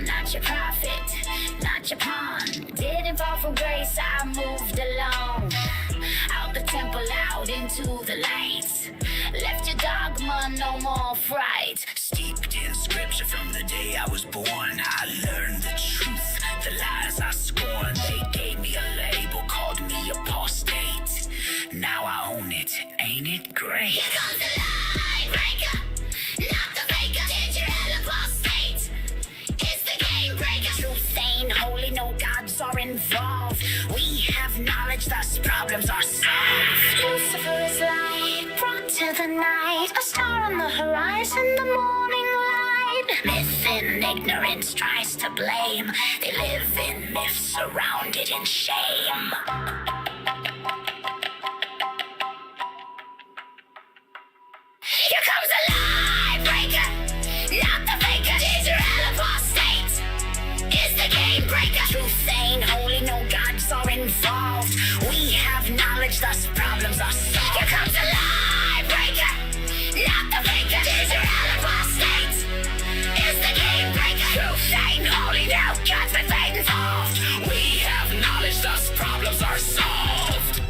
I'm not your prophet, not your pawn. Didn't fall from grace, I moved alone. Out the temple, out into the light. Left your dogma, no more fright. Steeped in scripture from the day I was born. I learned the truth, the lies I scorned. They gave me a label, called me Apostate. Now I own it, ain't it great? Here comes the lie breaker, not the faker. Digital apostate, it's the game breaker. Truth ain't holy, no gods are involved. We have knowledge, thus problems are solved. Lucifer is light, brought to the night. A star on the horizon, the morning light. Myth in ignorance tries to blame. They live in myths, surrounded in shame. Here comes the lie breaker, not the faker. Digital apostate, is the game breaker. Truth ain't holy, no gods are involved. We have knowledge, thus problems are solved. Here comes the lie breaker, not the faker. Digital apostate, is the game breaker. Truth ain't holy, no gods but fate involved. We have knowledge, thus problems are solved.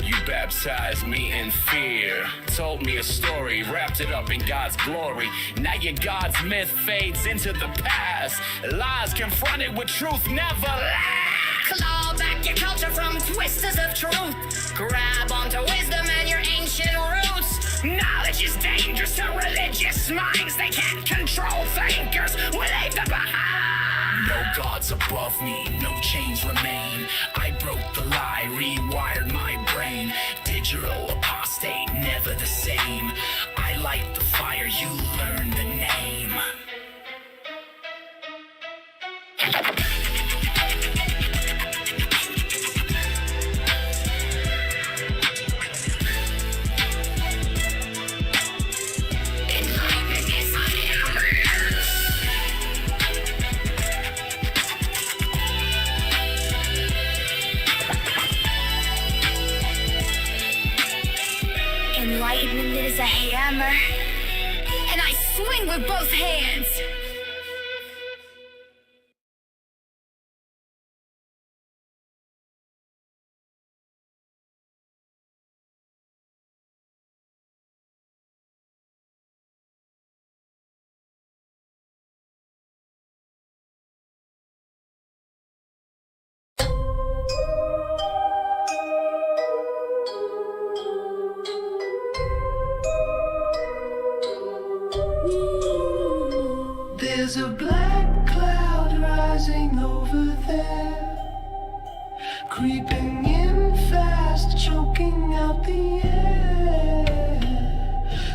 You baptized me in fear, told me a story, wrapped it up in God's glory. Now your God's myth fades into the past. Lies confronted with truth never last. Claw back your culture from twisters of truth. Grab onto wisdom and your ancient roots. Knowledge is dangerous to religious minds. They can't control thinkers, we leave them behind. No gods above me, no chains remain. I broke the lie, rewired my brain. Digital apostate, never the same. I light the fire, you learn the name. Enlightenment is a hammer, and I swing with both hands. There's a black cloud rising over there, creeping in fast, choking out the air.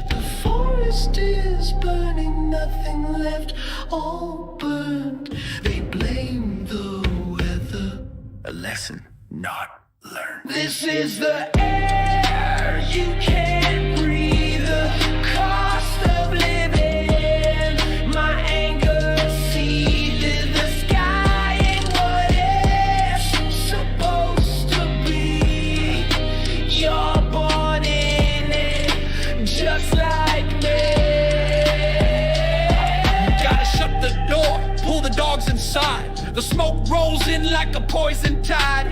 The forest is burning, nothing left, all burned. They blame the weather. A lesson not learned. This is the air you can't breathe, the cost of living. My anger seethes, the sky ain't what it's supposed to be. You're born in it, just like me. Gotta shut the door, pull the dogs inside. The smoke rolls in like a poison tide.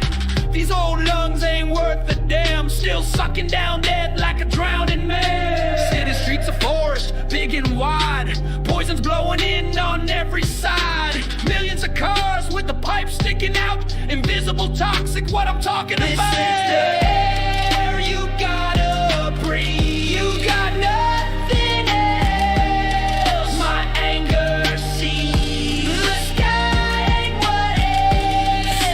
These old lungs ain't worth a damn, still sucking down dead like a drowning man. City streets a forest, big and wide. Poison's blowing in on every side. Millions of cars with the pipe sticking out. Invisible toxic, what I'm talking This about. is the air you gotta breathe. You got nothing else. My anger sees, the sky ain't what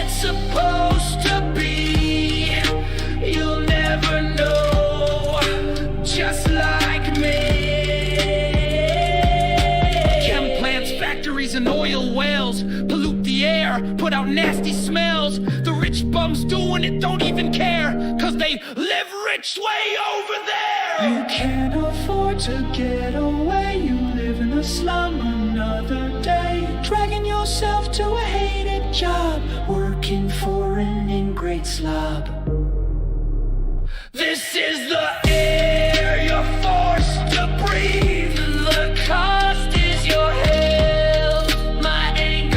it's supposed to be. You'll never know, just like me. Chem plants, factories and oil wells pollute the air, put out nasty smells. The rich bums doing it don't even care, cause they live rich way over there. You can't afford to get away. You live in a slum another day, dragging yourself to a hated job, working for an ingrate slob. This is the air you're forced to breathe. The cost is your health. My anger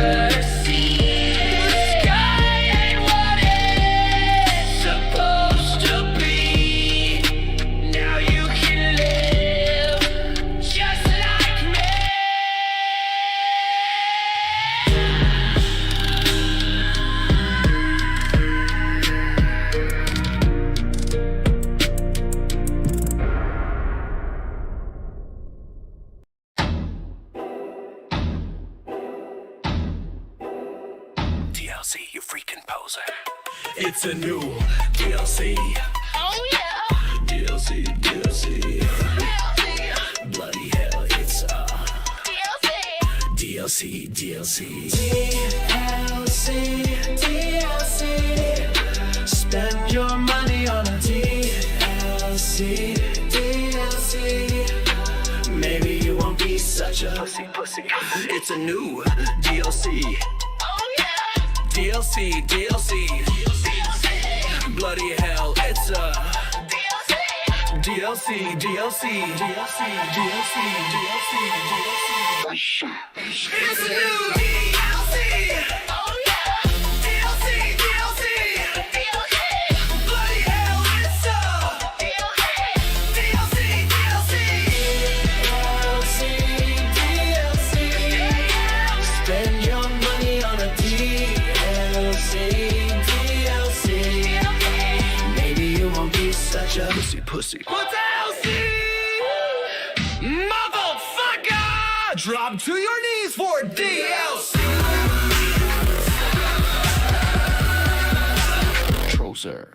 DLC, you freaking poser. It's a new DLC. Oh yeah. DLC. Bloody hell, it's a DLC. DLC. DLC. Spend your money on a DLC. Maybe you won't be such a Pussy. It's a new DLC. Oh yeah. DLC. Bloody hell, it's a DLC. It's a new DLC. Oh yeah. DLC. Bloody hell, it's a DLC. Spend your money on a DLC. Maybe you won't be such a Pussy. What's DLC? Motherfucker! Drop to your knees for DLC. Loser.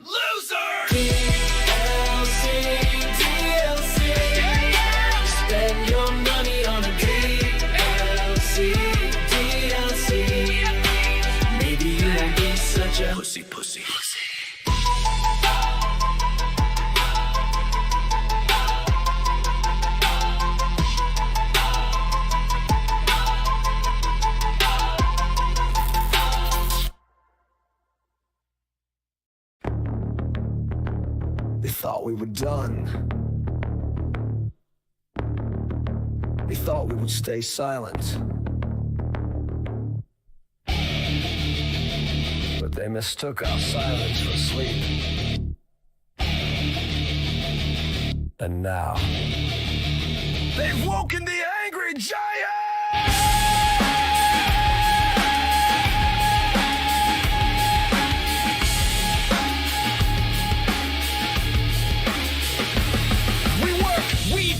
DLC. Spend your money on a DLC. Maybe you won't be such a Pussy. They thought we were done. They thought we would stay silent. But they mistook our silence for sleep. And now, they've woken the angry giant!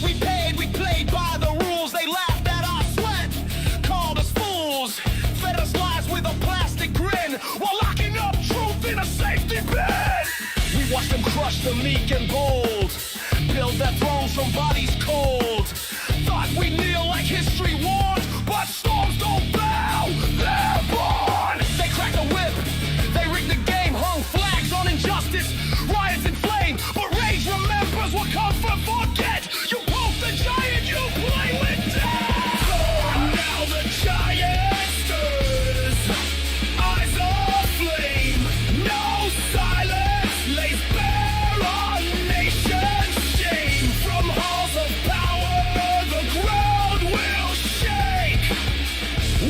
We paid, we played by the rules. They laughed at our sweat, called us fools, fed us lies with a plastic grin, while locking up truth in a safety bin. We watched them crush the meek and bold, build their thrones from bodies cold. Thought we kneel like history warned, but storms don't bow, they're born. They cracked the whip, they rigged the game, hung flags on injustice, riots in flame, but rage remembers what comfort forget. You poke the giant, you play with death. Now the giant stirs, eyes of flame, no silence lays bare our nation's shame. From halls of power, the ground will shake.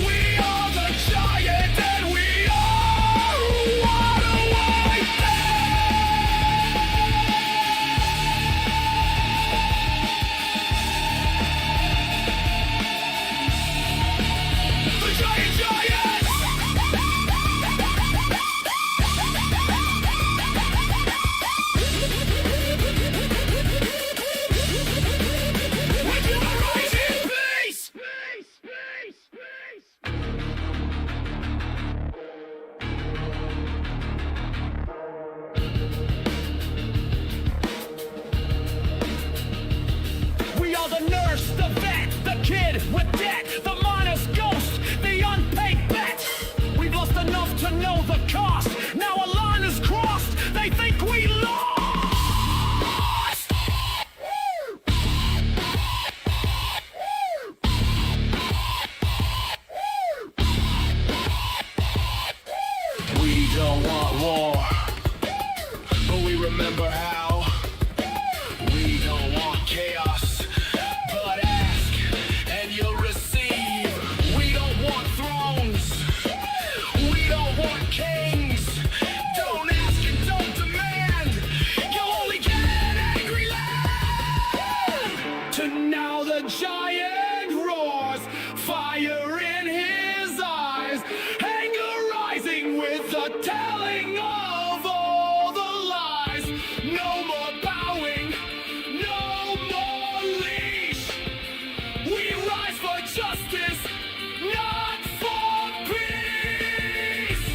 We are the giant, and we are wide awake. The giant! We do a rise in peace! We are the nurse, the vet, the kid with debt, the miner's ghost, the unpaid bet. We've lost enough to know the cost. Now a line is crossed. They think we lost. We don't want war, but we remember how. We don't want chaos, but ask and you'll receive. We don't want thrones, we don't want kings. Don't ask and don't demand, you'll only get an angry land. To now the giant roars, fire in his eyes, anger rising with the telling of all the lies. No more bowing, no more leash. We rise for justice, not for peace.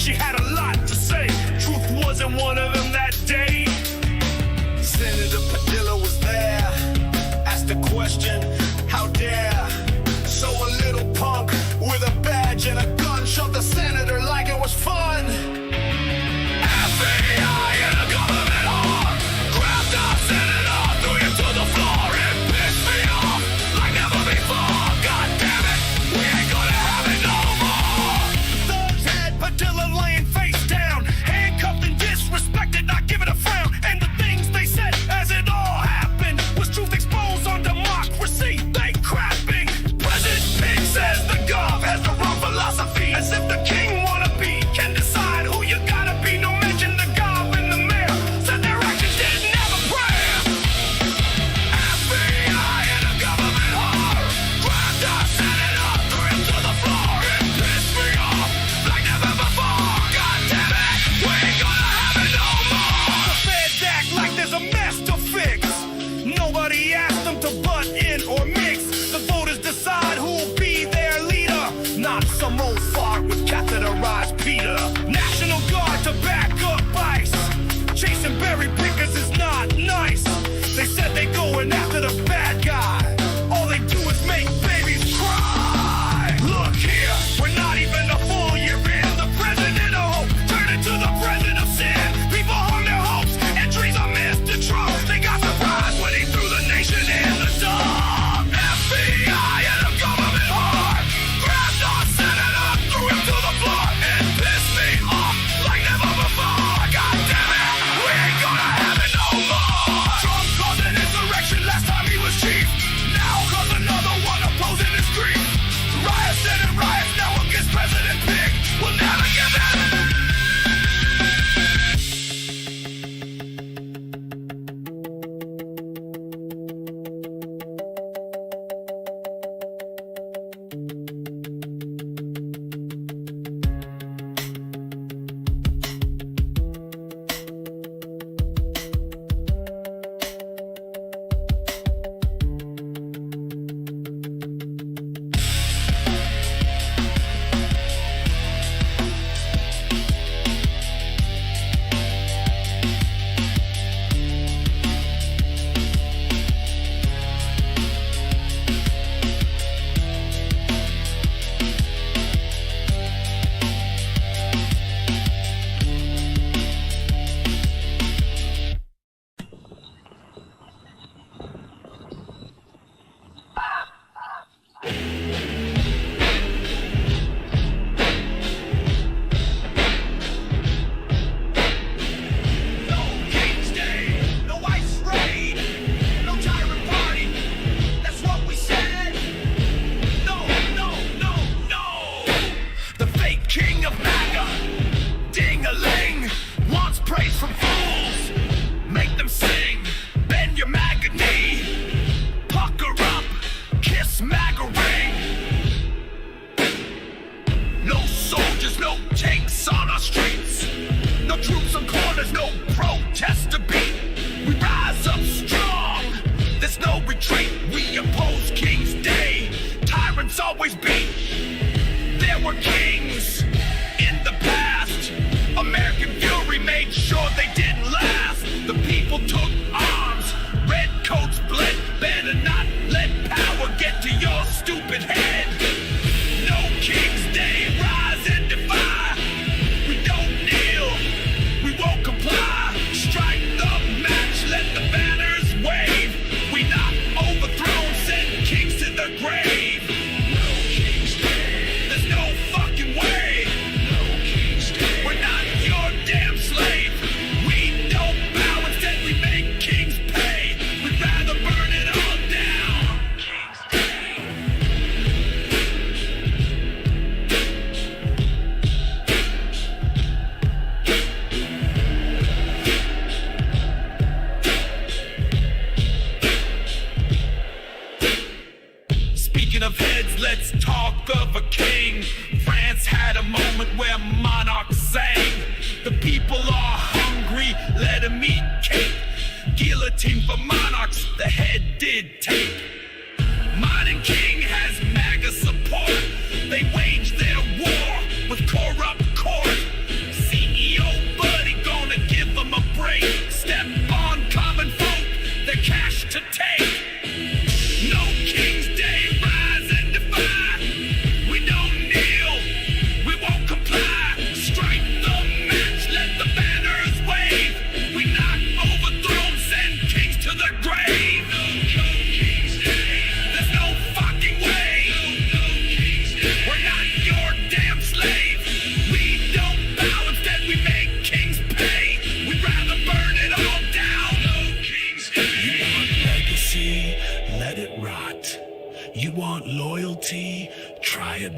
she had a lot to say. Truth wasn't one of them that day. Senator Padilla was there, asked a question, how dare. So a little punk with a badge and a gun shoved the senator like it was fun. FBI and a government arm grabbed our senator, threw him to the floor. It pissed me off like never before. God damn it, we ain't gonna have it no more. Thugs had Padilla laying face down, handcuffed and disrespected, not giving a frown. And the things they said as it all happened was truth exposed on democracy. They crapping. President Pig says the gov has the wrong philosophy, as if the king wannabe can decide who you gotta be. No mention the gov and the mayor said their actions didn't have a prayer. FBI and a government whore grabbed our senator, threw him to the floor. It pissed me off like never before. God damn it, we ain't gonna have it no more. The feds act like there's a mess to fix. Nobody asked them to butt in or mix. The voters decide who'll be their leader, not some old fart with catheterized Peter. National Guard to back up ICE. Chasing berry pickers is not nice. They said they going after the bad guy. All they do is make babies cry. Look here, we're not even a full year in. The president of hope turned into the president of sin. People hung their hopes and dreams are Mr. Trump. They got surprised when he threw the nation in the dump. FBI and a government whore grabbed our senator, threw him to the floor. It pissed me off like never before. God damn it, we ain't gonna have it no more. Trump caused an insurrection last time he was chief. Now caused another one opposing his grief. Riots and riots now against President Pig. We'll never give in. Always be. There were kings in the past. American fury made sure they didn't last. The people took arms, red coats bled. Better not let power get to your stupid head. No King's Day, rise and defy. We don't kneel, we won't comply. Strike the match, let the banners wave. We not overthrown, send kings to the grave. Of heads, let's talk of a king. France had a moment where monarchs sang. The people are hungry, let them eat cake. Guillotine for monarchs, the head did take. Modern king has MAGA support. They wage their war with corrupt court.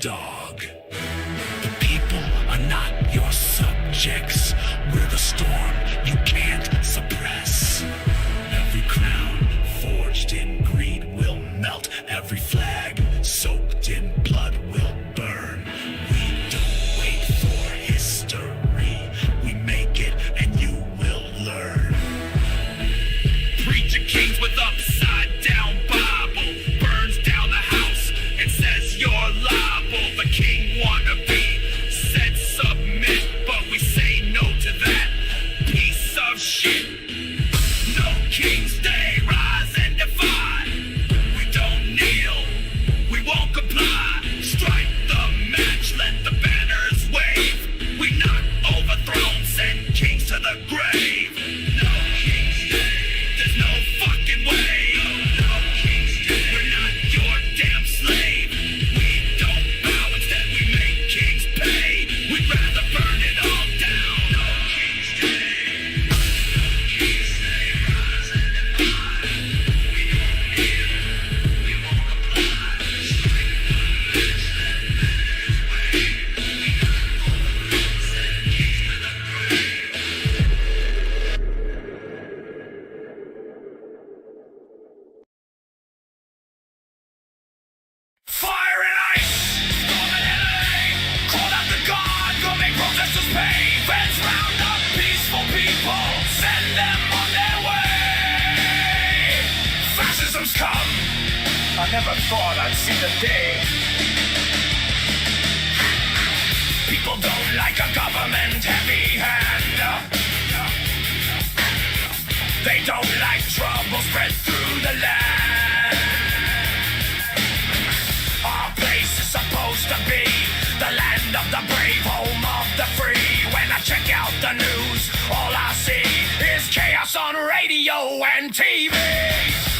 dog. The people are not your subjects. We're the storm you can't suppress. Every crown forged in greed will melt. Every flag soaked in blood will burn. We don't wait for history. We make it and you will learn. Preaching kings with upside down Bible burns down the house and says you're liable. The king wannabe said submit, but we say no to that piece of shit. No King's Day, rise and defy. We don't kneel, we won't comply. Strike the match, let the banners wave. We knock over thrones, send kings to the grave. No King's Day, there's no fucking way. No King's Day, we're not your damn slave. We don't bow, instead we make kings pay. We'd rather burn it all down. No King's Day. King's Day, rise and defy. We don't kneel, we won't comply. Strike the match, let banners wave. We knock over thrones, send kings to the grave. Fire and ice, storm and LA. Call out the God, go make protesters pay. Feds round up peaceful people, send them on their way. Fascism's come, I never thought I'd see the day. People don't like a government heavy hand. They don't like trouble spread through the land. Our place is supposed to be the land of the brave, home of the free. When I check out the news, all I see is chaos on radio and TV.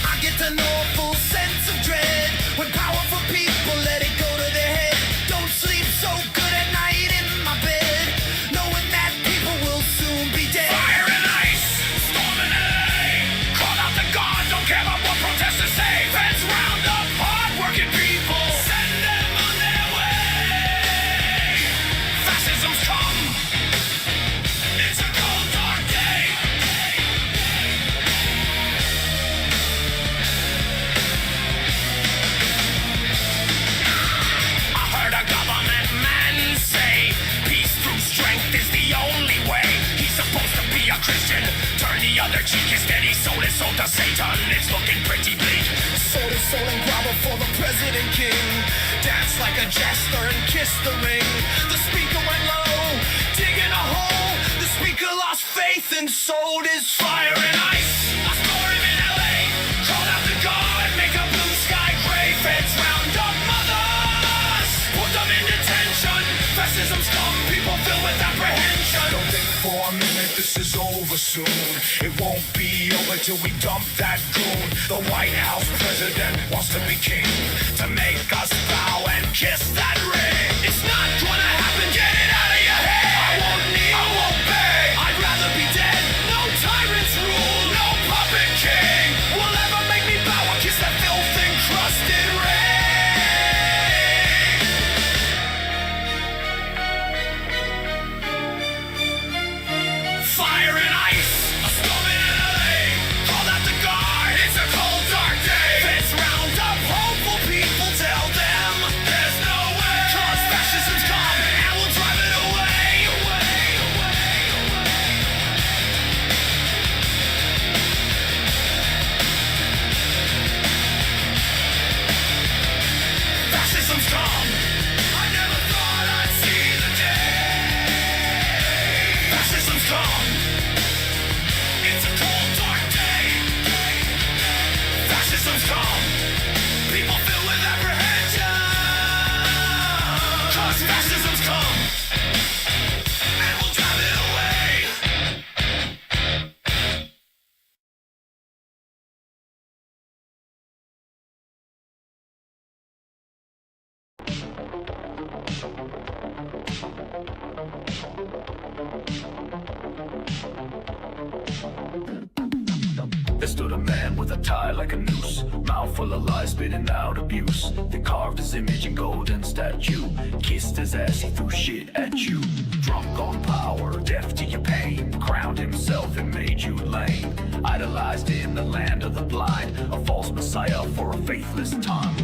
I get an awful sense of dread when powerful people let it go to their head. Don't sleep so good at night in my bed, knowing that people will soon be dead. Fire and ice, storm and LA. Call out the God, don't care about what protesters say. Feds round up hard-working people, send them on their way. Fascism's come, it's a cold dark day. I heard a government man say peace through strength is the only way. He's supposed to be a Christian, turn the other cheek. Instead he sold his soul to Satan. It's looking pretty bleak. Sold his soul and grovel for the president king. Danced like a jester and kissed the ring. The speaker went low, digging a hole. The speaker lost faith and sold his fire and ice. A storm in LA, called out the guard, make a blue sky gray. Feds round up mothers, put them in detention. Fascism's come, people filled with apprehension. Don't think for a minute this is over soon. It won't be over till we dump that goon. The White House president wants to be king, to make us bow and kiss that ring. It's not gonna happen, get it out of your head. I won't kneel, I won't beg, I'd rather be dead. No tyrants rule, no puppet king will ever make me bow or kiss that filth encrusted ring. Fire and ice, a storm in LA. Call out the guard, it's a cold dark day. Feds round up hopeful people, tell them there's no way. 'Cause fascism's come and we'll drive it away, away, away, away. Fascism's come, I never thought I'd see the day. Fascism's come, it's a cold dark day. Fascism's come, people filled with apprehension. 'Cause fascism's come, and we'll drive it away. stood a man with a tie like a noose, mouth full of lies, spitting out abuse. They carved his image in golden statue, kissed his ass, he threw shit at you. Drunk on power, deaf to your pain, crowned himself and made you lame. Idolized in the land of the blind, a false messiah for a faithless tongue.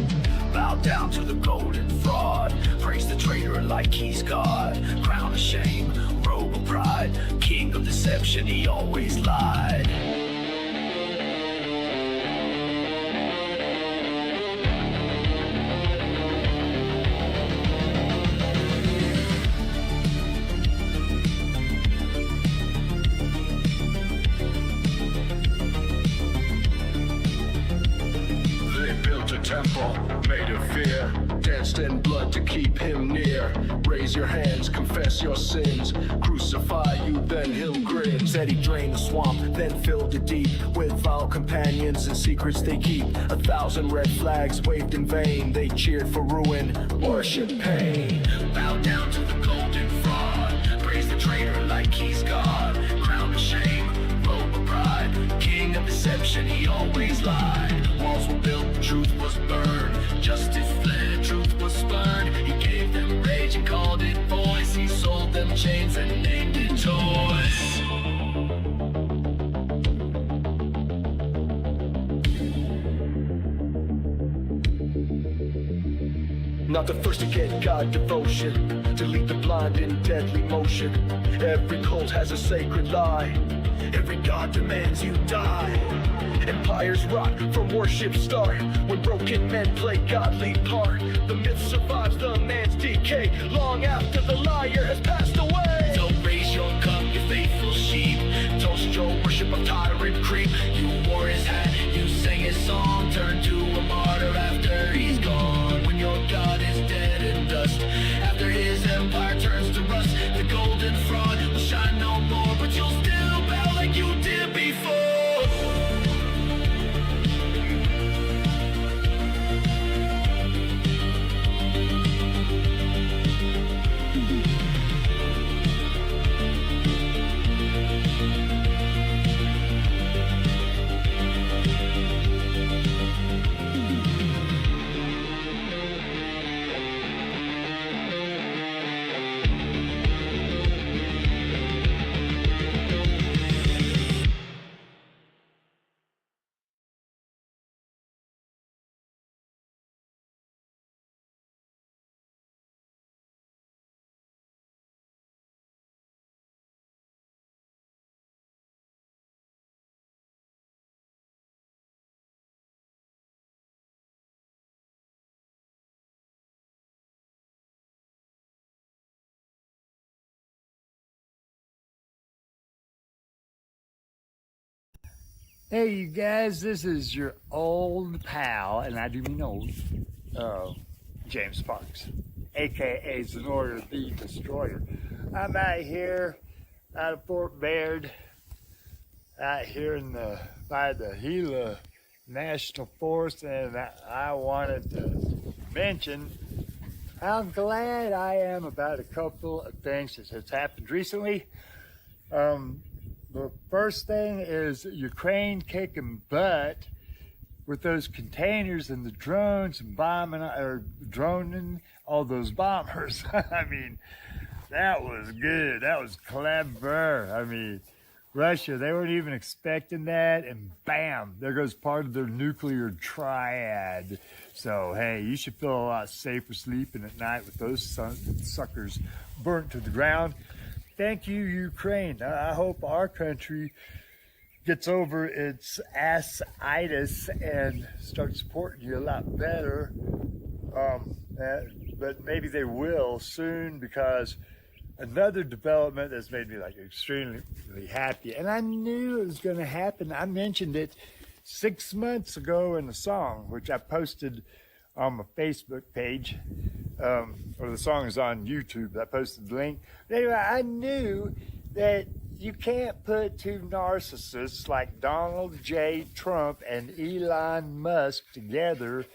Bowed down to the golden fraud, praise the traitor like he's God. Crown of shame, robe of pride, king of deception, he always lied. Temple made of fear, danced in blood to keep him near. Raise your hands, confess your sins, crucify you, then he'll grin. Said he drained the swamp, then filled it deep with vile companions and secrets they keep. 1,000 red flags waved in vain, they cheered for ruin, worship pain. Bow down to the golden fraud, praise the traitor like he's God. Crown of shame, robe of pride, king of deception, he always lied. Walls were built, truth was burned, justice fled, truth was spurned. He gave them rage and called it voice, he sold them chains and named it toys. Not the first to get God devotion, to lead the blind in deadly motion. Every cult has a sacred lie, every god demands you die. Empires rot from worship start, when broken men play godly part. The myth survives the man's decay, long after the liar has passed away. So raise your cup, you faithful sheep, toast your worship of tyrant creep. You wore his hat, you sang his song, turned to a martyr after he's gone. When your God is dead and dust, after his empire turns to rust, the golden fraud will shine no more, but you'll still bow like you did before. Hey you guys, this is your old pal, and I do mean old, James Parks, aka Xenoyer the Destroyer. I'm out here out of Fort Baird, out here by the Gila National Forest, and I wanted to mention how glad I am about a couple of things that has happened recently. The first thing is Ukraine kicking butt with those containers and the drones and bombing or droning all those bombers. I mean, that was good. That was clever. I mean, Russia, they weren't even expecting that, and bam, there goes part of their nuclear triad. So, hey, you should feel a lot safer sleeping at night with those suckers burnt to the ground. Thank you, Ukraine. I hope our country gets over its ass-itis and starts supporting you a lot better. But maybe they will soon, because another development that's made me like extremely happy, and I knew it was going to happen. I mentioned it 6 months ago in a song, which I posted on my Facebook page, or the song is on YouTube. I posted the link. But anyway, I knew that you can't put two narcissists like Donald J. Trump and Elon Musk together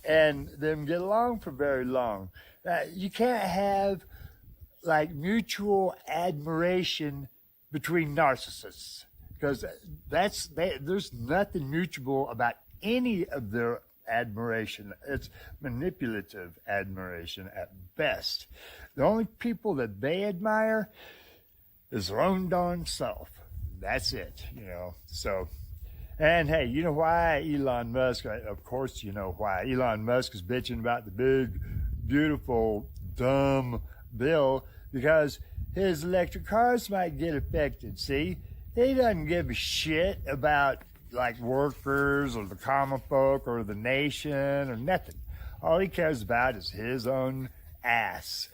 and them get along for very long. You can't have like mutual admiration between narcissists. because there's nothing mutual about any of their admiration. It's manipulative admiration at best. The only people that they admire is their own darn self. That's it, So, and hey, you know why Elon Musk? Of course, you know why Elon Musk is bitching about the big, beautiful, dumb bill, because his electric cars might get affected. See, he doesn't give a shit about like workers or the common folk or the nation or nothing. All he cares about is his own ass.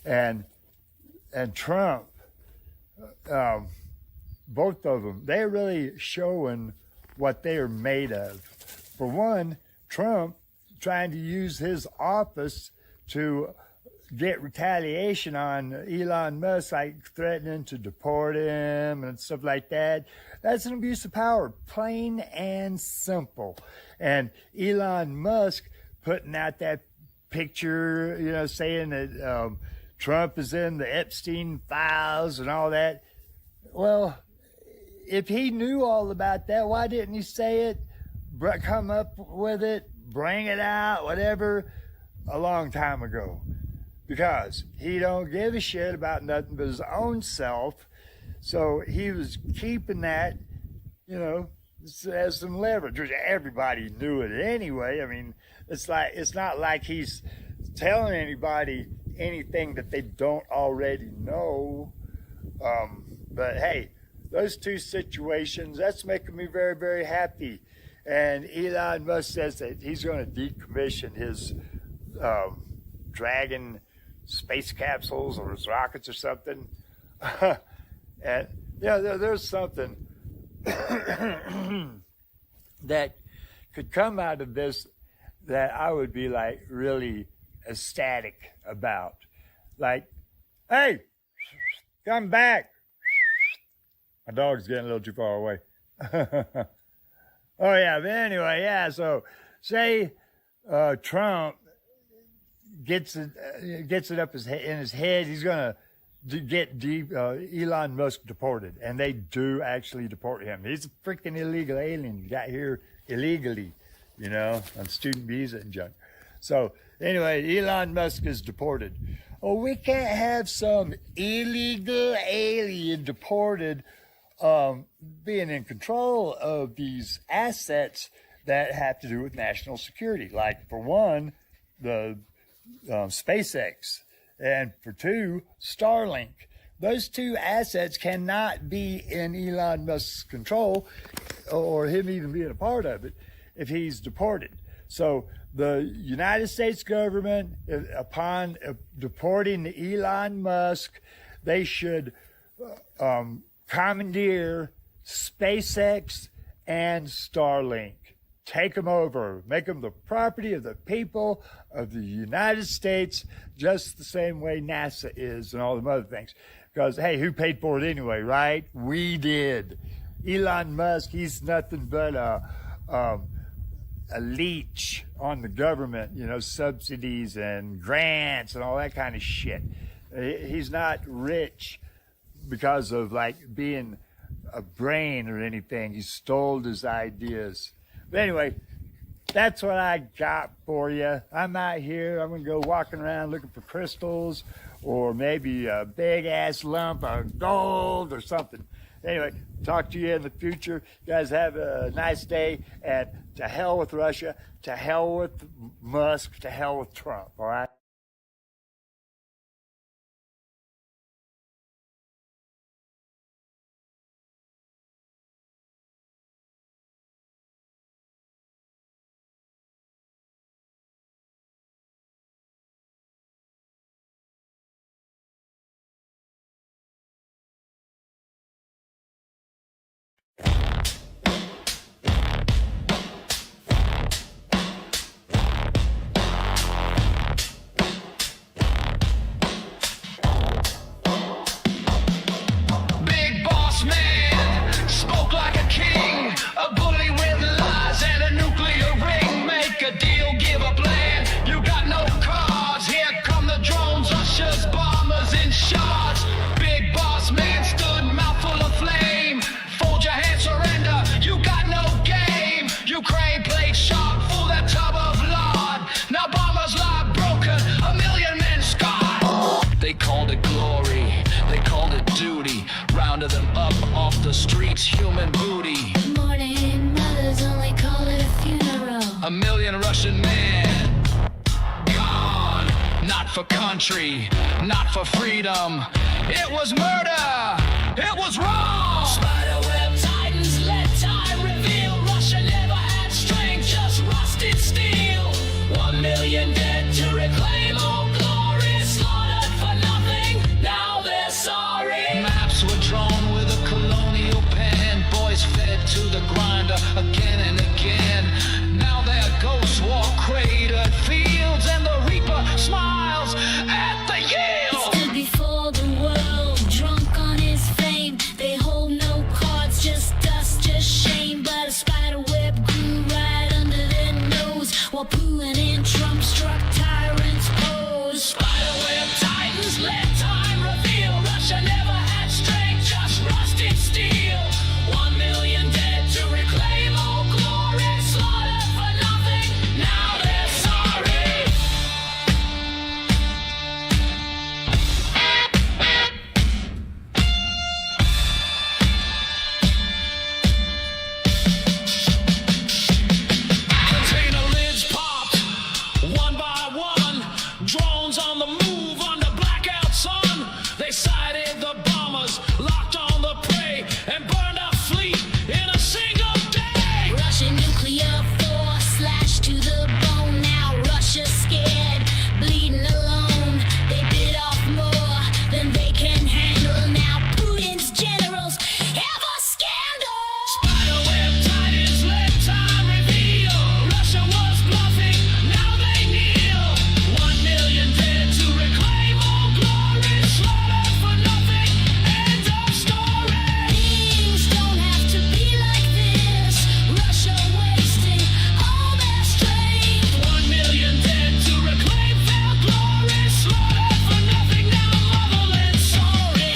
And Trump, both of them, they're really showing what they are made of. For one, Trump trying to use his office to get retaliation on Elon Musk, like threatening to deport him and stuff like that. That's an abuse of power, plain and simple. And Elon Musk putting out that picture, saying that Trump is in the Epstein files and all that. Well, if he knew all about that, why didn't he say it, come up with it, bring it out, whatever, a long time ago? Because he don't give a shit about nothing but his own self. So he was keeping that, as some leverage. Everybody knew it anyway. I mean, it's not like he's telling anybody anything that they don't already know. But hey, those two situations, that's making me very, very happy. And Elon Musk says that he's going to decommission his Dragon space capsules or his rockets or something. And there's something that could come out of this that I would be like really ecstatic about. Like, hey, come back. My dog's getting a little too far away. Oh yeah, but anyway, yeah, so say Trump gets it up in his head, he's going to get Elon Musk deported. And they do actually deport him. He's a freaking illegal alien. He got here illegally, on student visa and junk. So anyway, Elon Musk is deported. Oh, we can't have some illegal alien deported being in control of these assets that have to do with national security. Like, for one, the SpaceX, and for two, Starlink. Those two assets cannot be in Elon Musk's control or him even being a part of it if he's deported. So the United States government, upon deporting Elon Musk, they should commandeer SpaceX and Starlink. Take them over, make them the property of the people of the United States, just the same way NASA is and all them other things. Because, hey, who paid for it anyway, right? We did. Elon Musk, he's nothing but a leech on the government, subsidies and grants and all that kind of shit. He's not rich because of, like, being a brain or anything. He stole his ideas. But anyway, that's what I got for you. I'm out here. I'm going to go walking around looking for crystals or maybe a big-ass lump of gold or something. Anyway, talk to you in the future. You guys have a nice day. And to hell with Russia, to hell with Musk, to hell with Trump, all right? glory. They called it duty. Rounded them up off the streets, human booty. Morning, mothers only call it a funeral. A million Russian men gone. Not for country, not for freedom. It was murder. It was wrong. Spiderweb titans, let time reveal. Russia never had strength, just rusted steel. 1 million dead to reclaim old glory. Slaughtered for nothing, now they're sorry. Maps were drawn with a colonial pen. Boys fed to the grinder again and again. Now their ghosts walk cratered fields, and the reaper smiles at the yield. Stood before the world, drunk on his fame. They hold no cards, just dust, just shame. But a spiderweb grew right under their nose, while Putin and Trump struck tyrants' pose. Spiderweb titans, let time reveal. Russia never had strength, just rusted steel. 1 million dead to reclaim old glory. Slaughtered for nothing, now they're sorry. Container lids popped, one by one. Drones on the move under blackout sun. They sighted the bombers, locked on the prey, and burned our fleet in a single day. Russian nuclear force slashed to the bone. Now Russia's scared, bleeding alone. They bit off more than they can handle. Now Putin's generals have a scandal. Spiderweb titans, let time reveal. Russia was bluffing, now they kneel. 1 million dead to reclaim old glory. Slaughtered for nothing, end of story. Things don't have to be like this. Russia wasting all their strength. 1 million dead to reclaim their glory. Slaughtered for nothing, now motherland sorry.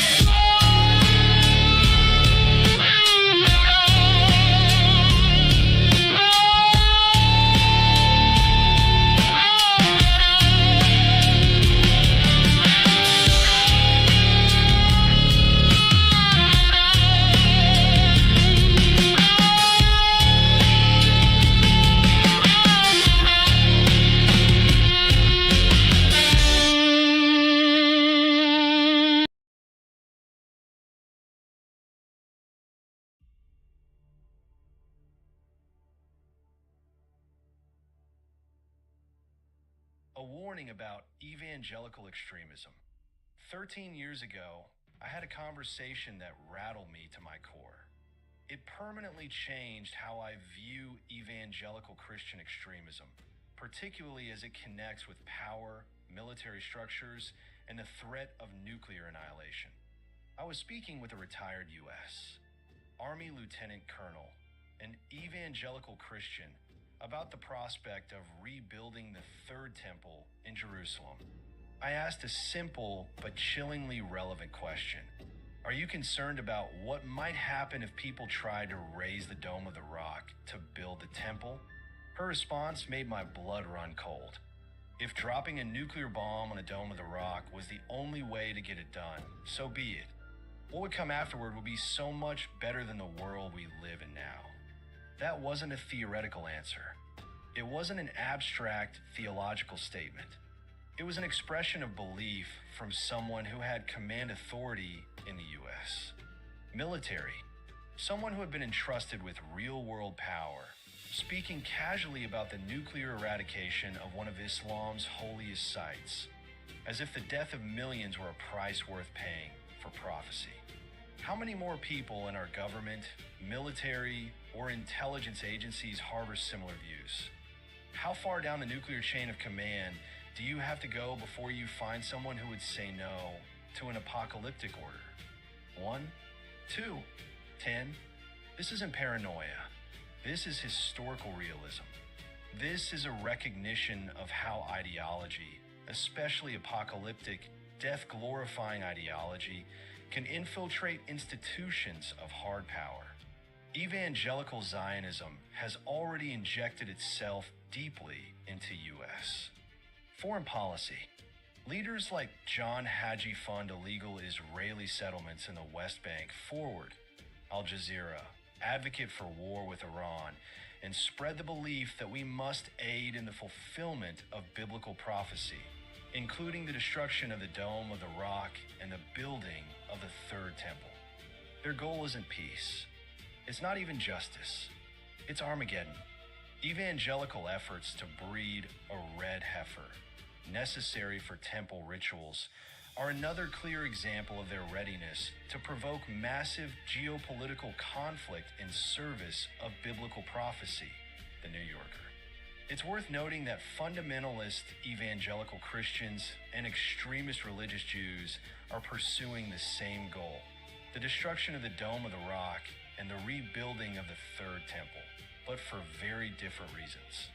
A warning about evangelical extremism. 13 years ago, I had a conversation that rattled me to my core. It permanently changed how I view evangelical Christian extremism, particularly as it connects with power, military structures, and the threat of nuclear annihilation. I was speaking with a retired U.S. Army Lieutenant Colonel, an evangelical Christian, about the prospect of rebuilding the Third Temple in Jerusalem. I asked a simple but chillingly relevant question. Are you concerned about what might happen if people tried to raise the Dome of the Rock to build the temple? Her response made my blood run cold. If dropping a nuclear bomb on the Dome of the Rock was the only way to get it done, so be it. What would come afterward would be so much better than the world we live in now. That wasn't a theoretical answer. It wasn't an abstract theological statement. It was an expression of belief from someone who had command authority in the U.S. military, someone who had been entrusted with real-world power, speaking casually about the nuclear eradication of one of Islam's holiest sites, as if the death of millions were a price worth paying for prophecy. How many more people in our government, military, or intelligence agencies harbor similar views? How far down the nuclear chain of command do you have to go before you find someone who would say no to an apocalyptic order? 1, 2, 10? This isn't paranoia. This is historical realism. This is a recognition of how ideology, especially apocalyptic, death-glorifying ideology, can infiltrate institutions of hard power. Evangelical Zionism has already injected itself deeply into U.S. foreign policy. Leaders like John Hagee fund illegal Israeli settlements in the West Bank forward Al Jazeera, advocate for war with Iran, and spread the belief that we must aid in the fulfillment of biblical prophecy, including the destruction of the Dome of the Rock and the building of the Third Temple. Their goal isn't peace. It's not even justice. It's Armageddon. Evangelical efforts to breed a red heifer, necessary for temple rituals, are another clear example of their readiness to provoke massive geopolitical conflict in service of biblical prophecy, the New Yorker. It's worth noting that fundamentalist evangelical Christians and extremist religious Jews are pursuing the same goal: the destruction of the Dome of the Rock and the rebuilding of the Third Temple, but for very different reasons.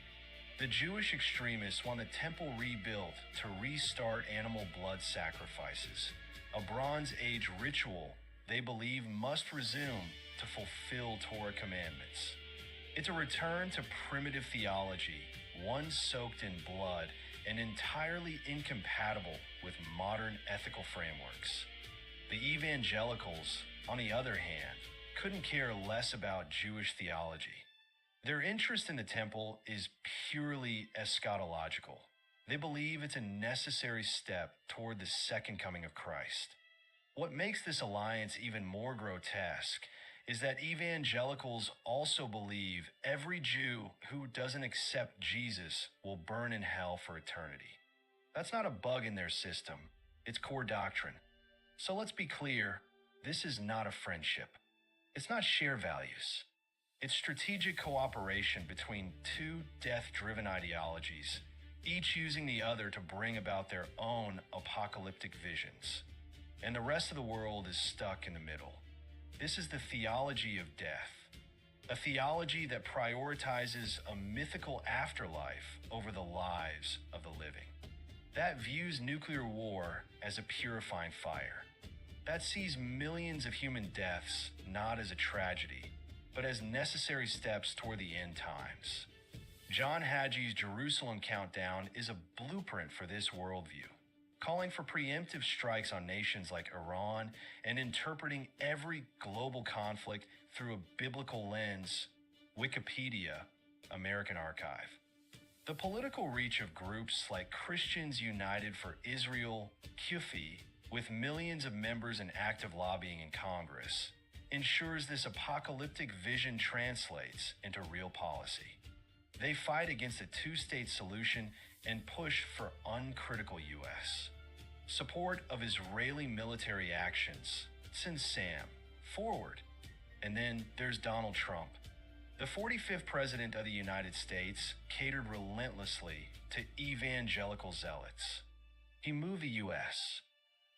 The Jewish extremists want the temple rebuilt to restart animal blood sacrifices, a Bronze Age ritual they believe must resume to fulfill Torah commandments. It's a return to primitive theology, one soaked in blood and entirely incompatible with modern ethical frameworks. The evangelicals, on the other hand, couldn't care less about Jewish theology. Their interest in the temple is purely eschatological. They believe it's a necessary step toward the second coming of Christ. What makes this alliance even more grotesque is that evangelicals also believe every Jew who doesn't accept Jesus will burn in hell for eternity. That's not a bug in their system, it's core doctrine. So let's be clear, this is not a friendship. It's not share values. It's strategic cooperation between two death-driven ideologies, each using the other to bring about their own apocalyptic visions. And the rest of the world is stuck in the middle. This is the theology of death, a theology that prioritizes a mythical afterlife over the lives of the living. That views nuclear war as a purifying fire. That sees millions of human deaths not as a tragedy, but as necessary steps toward the end times. John Hagee's Jerusalem Countdown is a blueprint for this worldview, calling for preemptive strikes on nations like Iran and interpreting every global conflict through a biblical lens. Wikipedia, American Archive. The political reach of groups like Christians United for Israel, CUFI, with millions of members and active lobbying in Congress, ensures this apocalyptic vision translates into real policy. They fight against a two-state solution and push for uncritical U.S. support of Israeli military actions. Send Sam forward. And then there's Donald Trump. The 45th President of the United States catered relentlessly to evangelical zealots. He moved the U.S.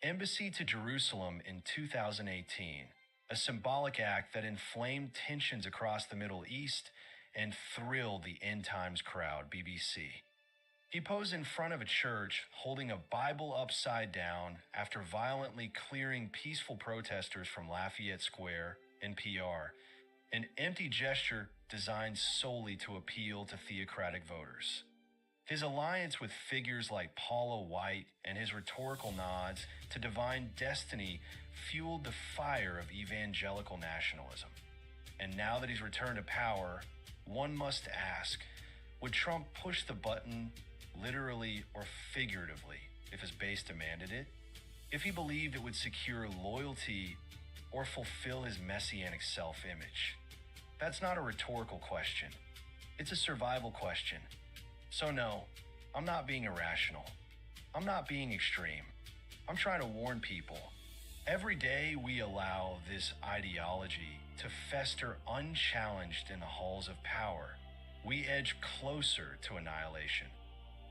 Embassy to Jerusalem in 2018, a symbolic act that inflamed tensions across the Middle East and thrilled the end times crowd, BBC. He posed in front of a church holding a Bible upside down after violently clearing peaceful protesters from Lafayette Square and PR, an empty gesture designed solely to appeal to theocratic voters. His alliance with figures like Paula White and his rhetorical nods to divine destiny fueled the fire of evangelical nationalism. And now that he's returned to power, one must ask, would Trump push the button literally or figuratively if his base demanded it? If he believed it would secure loyalty or fulfill his messianic self-image? That's not a rhetorical question. It's a survival question. So no, I'm not being irrational. I'm not being extreme. I'm trying to warn people. Every day we allow this ideology to fester unchallenged in the halls of power, we edge closer to annihilation.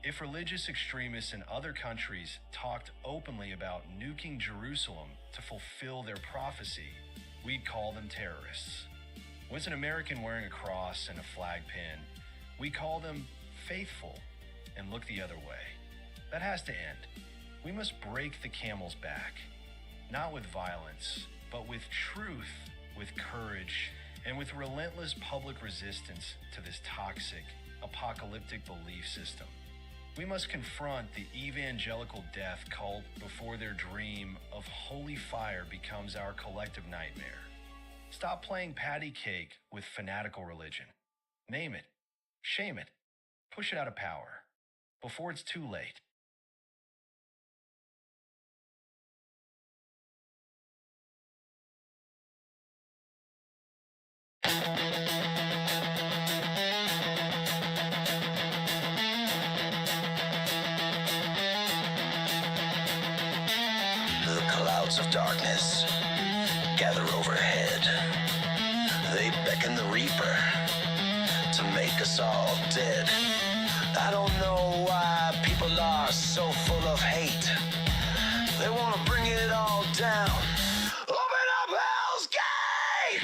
If religious extremists in other countries talked openly about nuking Jerusalem to fulfill their prophecy, we'd call them terrorists. When it's an American wearing a cross and a flag pin, we call them faithful and look the other way. That has to end. We must break the camel's back, not with violence, but with truth, with courage, and with relentless public resistance to this toxic, apocalyptic belief system. We must confront the evangelical death cult before their dream of holy fire becomes our collective nightmare. Stop playing patty cake with fanatical religion. Name it, shame it, push it out of power before it's too late. The clouds of darkness gather overhead. They beckon the reaper to make us all dead. I don't know why people are so full of hate. They want to bring it all down. Open up hell's gate!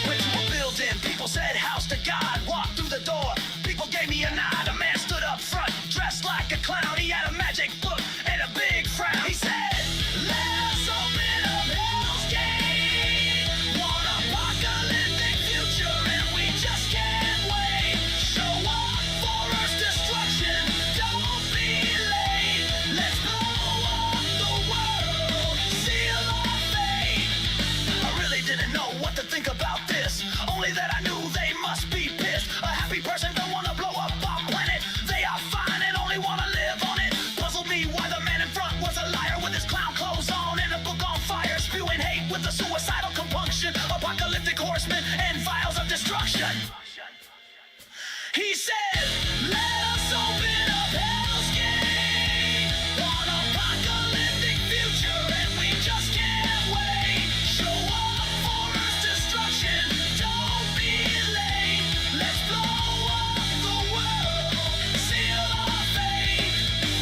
Went to a building, people said house to God. Walked through the door, people gave me a nod. A man stood up front, dressed like a clown. He had a magic book and a big frown. He said, let's open up hell's gate. Want apocalyptic future and we just can't wait. Show up for Earth's destruction, don't be late. Let's blow up the world, seal our fate. I really didn't know what to think about this, only that I knew they must be pissed. A happy person don't want to blow up our planet. They are fine and only want to live on it. Puzzled me why the man in front was a liar with his clown clothes on and a book on fire, spewing hate with a suicidal compunction, apocalyptic horsemen and vials of destruction. He said, let us open up hell's gate. Want apocalyptic future and we just can't wait. Show up for Earth's destruction, don't be late. Let's blow up the world, seal our fate.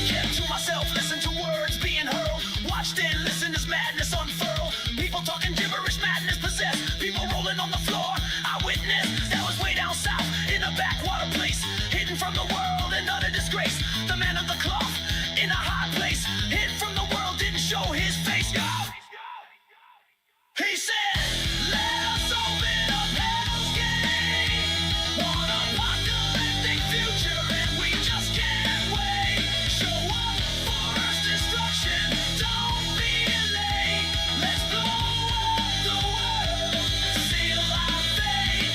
Kept to myself, listened to words being hurled. Watched and listened as madness unfurled. People talking gibberish, madness possessed. People rolling on the floor. I witnessed, that was way down south in a backwater place, hidden from the world and utter disgrace. The man of the cloth in a high place, hid from the world, didn't show his face. Yo! He said, let us open up hell's gate. Want apocalyptic future and we just can't wait. Show up for Earth's destruction, don't be late. Let's blow up the world, seal our fate.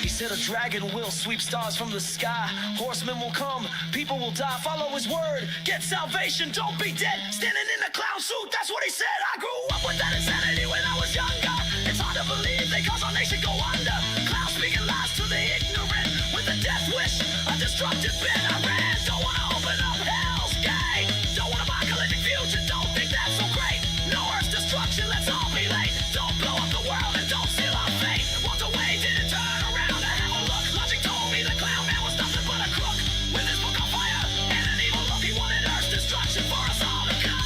He said a dragon will sweep stars from the sky. Horsemen will come, people will die. Follow his word, get salvation, don't be dead. Standing in a clown suit, that's what he said. I grew up with that insanity when I was younger. It's hard to believe they cause our nation go under. Clowns speaking lies to the ignorant with a death wish, a destructive pen. I ran, don't wanna open up hell's gate. Don't want apocalyptic future, don't think that's so great. No Earth's destruction, let's all be late. Don't blow up the world and don't seal our fate. Walked away, didn't turn around to have a look. Logic told me the clown man was nothing but a crook with his book on fire and an evil look. He wanted Earth's destruction for us all to come.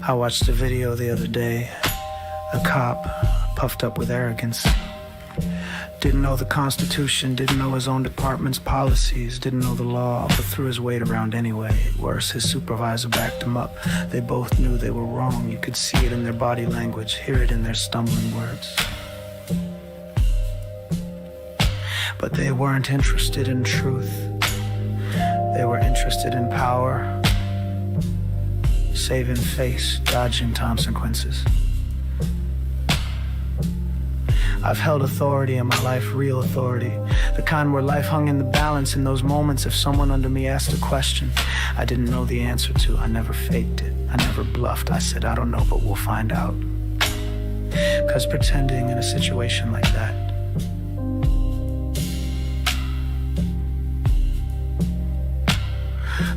I watched a video the other day. A cop, puffed up with arrogance, didn't know the Constitution, didn't know his own department's policies, didn't know the law, but threw his weight around anyway. Worse, his supervisor backed him up. They both knew they were wrong. You could see it in their body language, hear it in their stumbling words. But they weren't interested in truth. They were interested in power, saving face, dodging consequences. I've held authority in my life, real authority. The kind where life hung in the balance in those moments if someone under me asked a question I didn't know the answer to. I never faked it. I never bluffed. I said, I don't know, but we'll find out. Because pretending in a situation like that,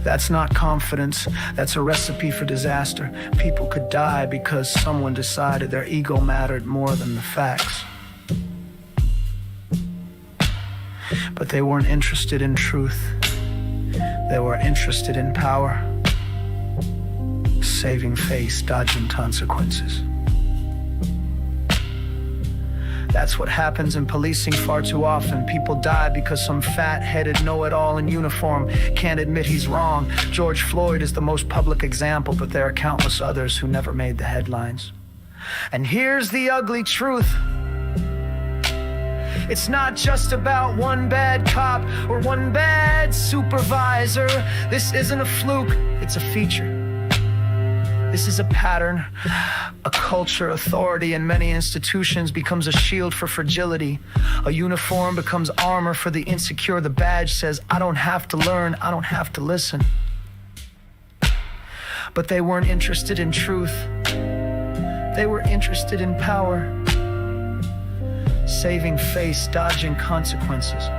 that's not confidence, that's a recipe for disaster. People could die because someone decided their ego mattered more than the facts. But they weren't interested in truth. They were interested in power. Saving face, dodging consequences. That's what happens in policing far too often. People die because some fat-headed know-it-all in uniform can't admit he's wrong. George Floyd is the most public example, but there are countless others who never made the headlines. And here's the ugly truth. It's not just about one bad cop or one bad supervisor. This isn't a fluke, it's a feature. This is a pattern, a culture. Authority in many institutions becomes a shield for fragility. A uniform becomes armor for the insecure. The badge says, I don't have to learn, I don't have to listen. But they weren't interested in truth. They were interested in power. Saving face, dodging consequences.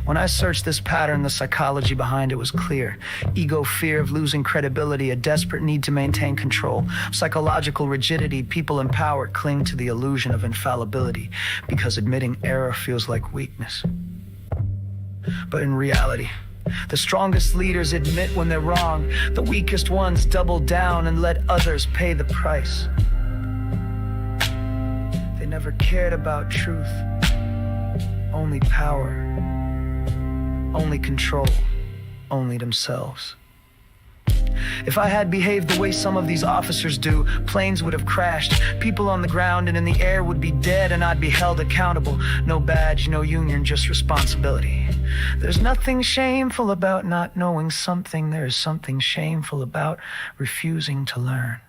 When I searched this pattern, the psychology behind it was clear. Ego, fear of losing credibility, a desperate need to maintain control. Psychological rigidity, people in power cling to the illusion of infallibility because admitting error feels like weakness. But in reality, the strongest leaders admit when they're wrong. The weakest ones double down and let others pay the price. They never cared about truth, only power. Only control, only themselves. If I had behaved the way some of these officers do, planes would have crashed, people on the ground and in the air would be dead, and I'd be held accountable. No badge, no union, just responsibility. There's nothing shameful about not knowing something. There's something shameful about refusing to learn.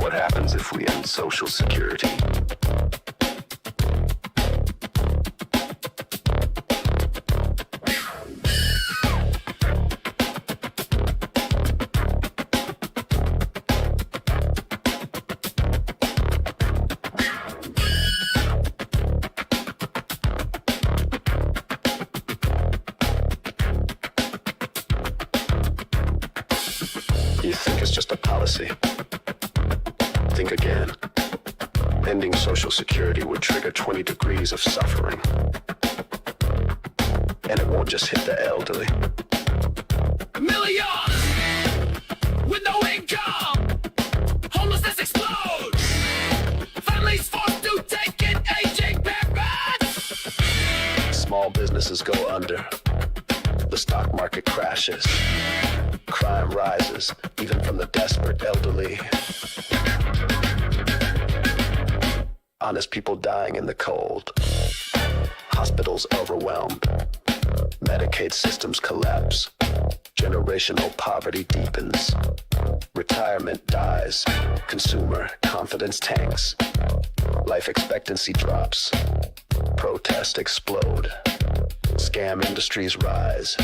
What happens if we end Social Security? You think it's just a policy? Think again. Ending Social Security would trigger 20 degrees of suffering. And it won't just hit the elderly. Millions with no income. Homelessness explodes. Families forced to take in aging parents. Small businesses go under. The stock market crashes. Crime rises, even from the desperate elderly. Honest people dying in the cold. Hospitals overwhelmed. Medicaid systems collapse. Generational poverty deepens. Retirement dies. Consumer confidence tanks. Life expectancy drops. Protests explode. Scam industries rise.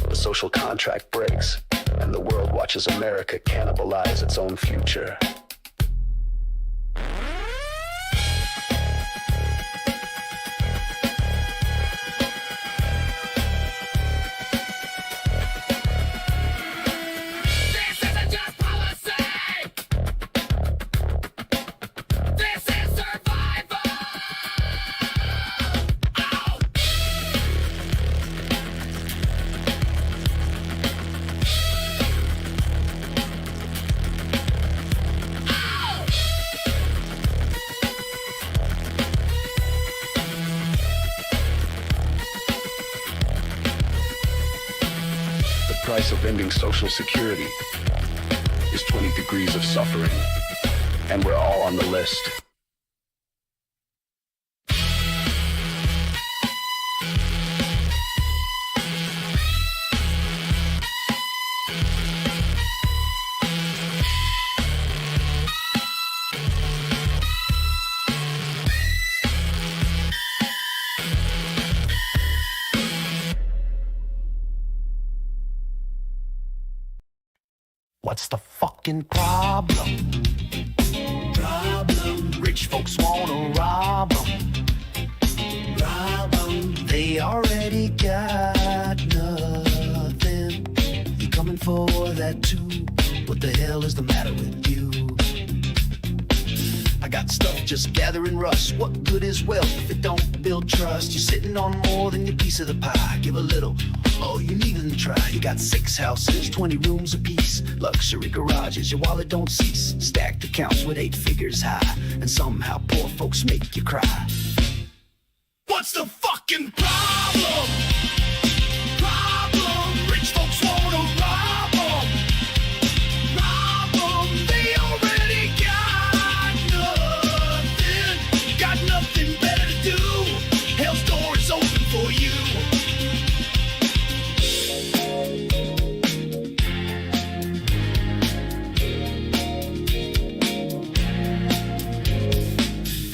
The social contract breaks, and the world watches America cannibalize its own future. The price of ending Social Security is 20 degrees of suffering, and we're all on the list. What's the fucking problem? Rich folks wanna rob 'em. They already got nothing. You coming for that too? What the hell is the matter with you? I got stuff just gathering rust. What good is wealth if it don't build trust? You're sitting on more than your piece of the pie. Give a little, oh, you needn't try. You got 6 houses, 20 rooms apiece, luxury garages, your wallet don't cease. Stacked accounts with 8 figures high, and somehow poor folks make you cry. What's the fucking problem? Rich folks wanna rob 'em. They already got nothing better to do. Hell's door is open for you.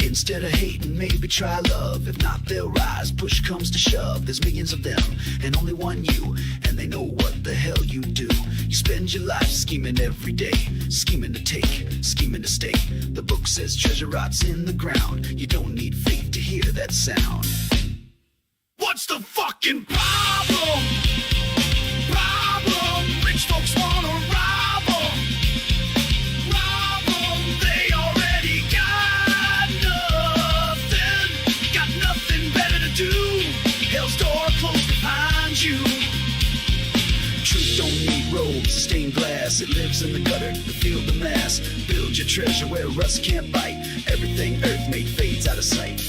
Instead of hating, maybe try love. If not, they'll rise. Push comes to shove. There's millions of them, and only one you. And they know what the hell you do. You spend your life scheming every day. Scheming to take, scheming to stay. The book says treasure rots in the ground. You don't need faith to hear that sound. What's the fucking problem? Rich folks wanna rob 'em. They already got nothing better to do. Hell's door closed behind you. Truth don't need robes, stained glass. It lives in the gutter, the field, the mass. Build your treasure where rust can't bite. Everything earth made fades out of sight.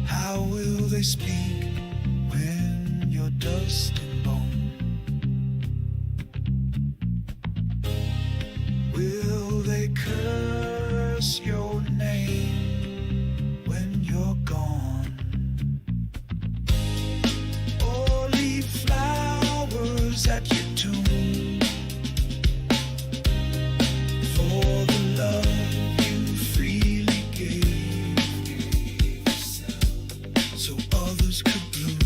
How will they speak when you're dust and bone? Will they curse your name when you're gone? Or leave flowers at your tomb for the love you freely gave, so others could bloom.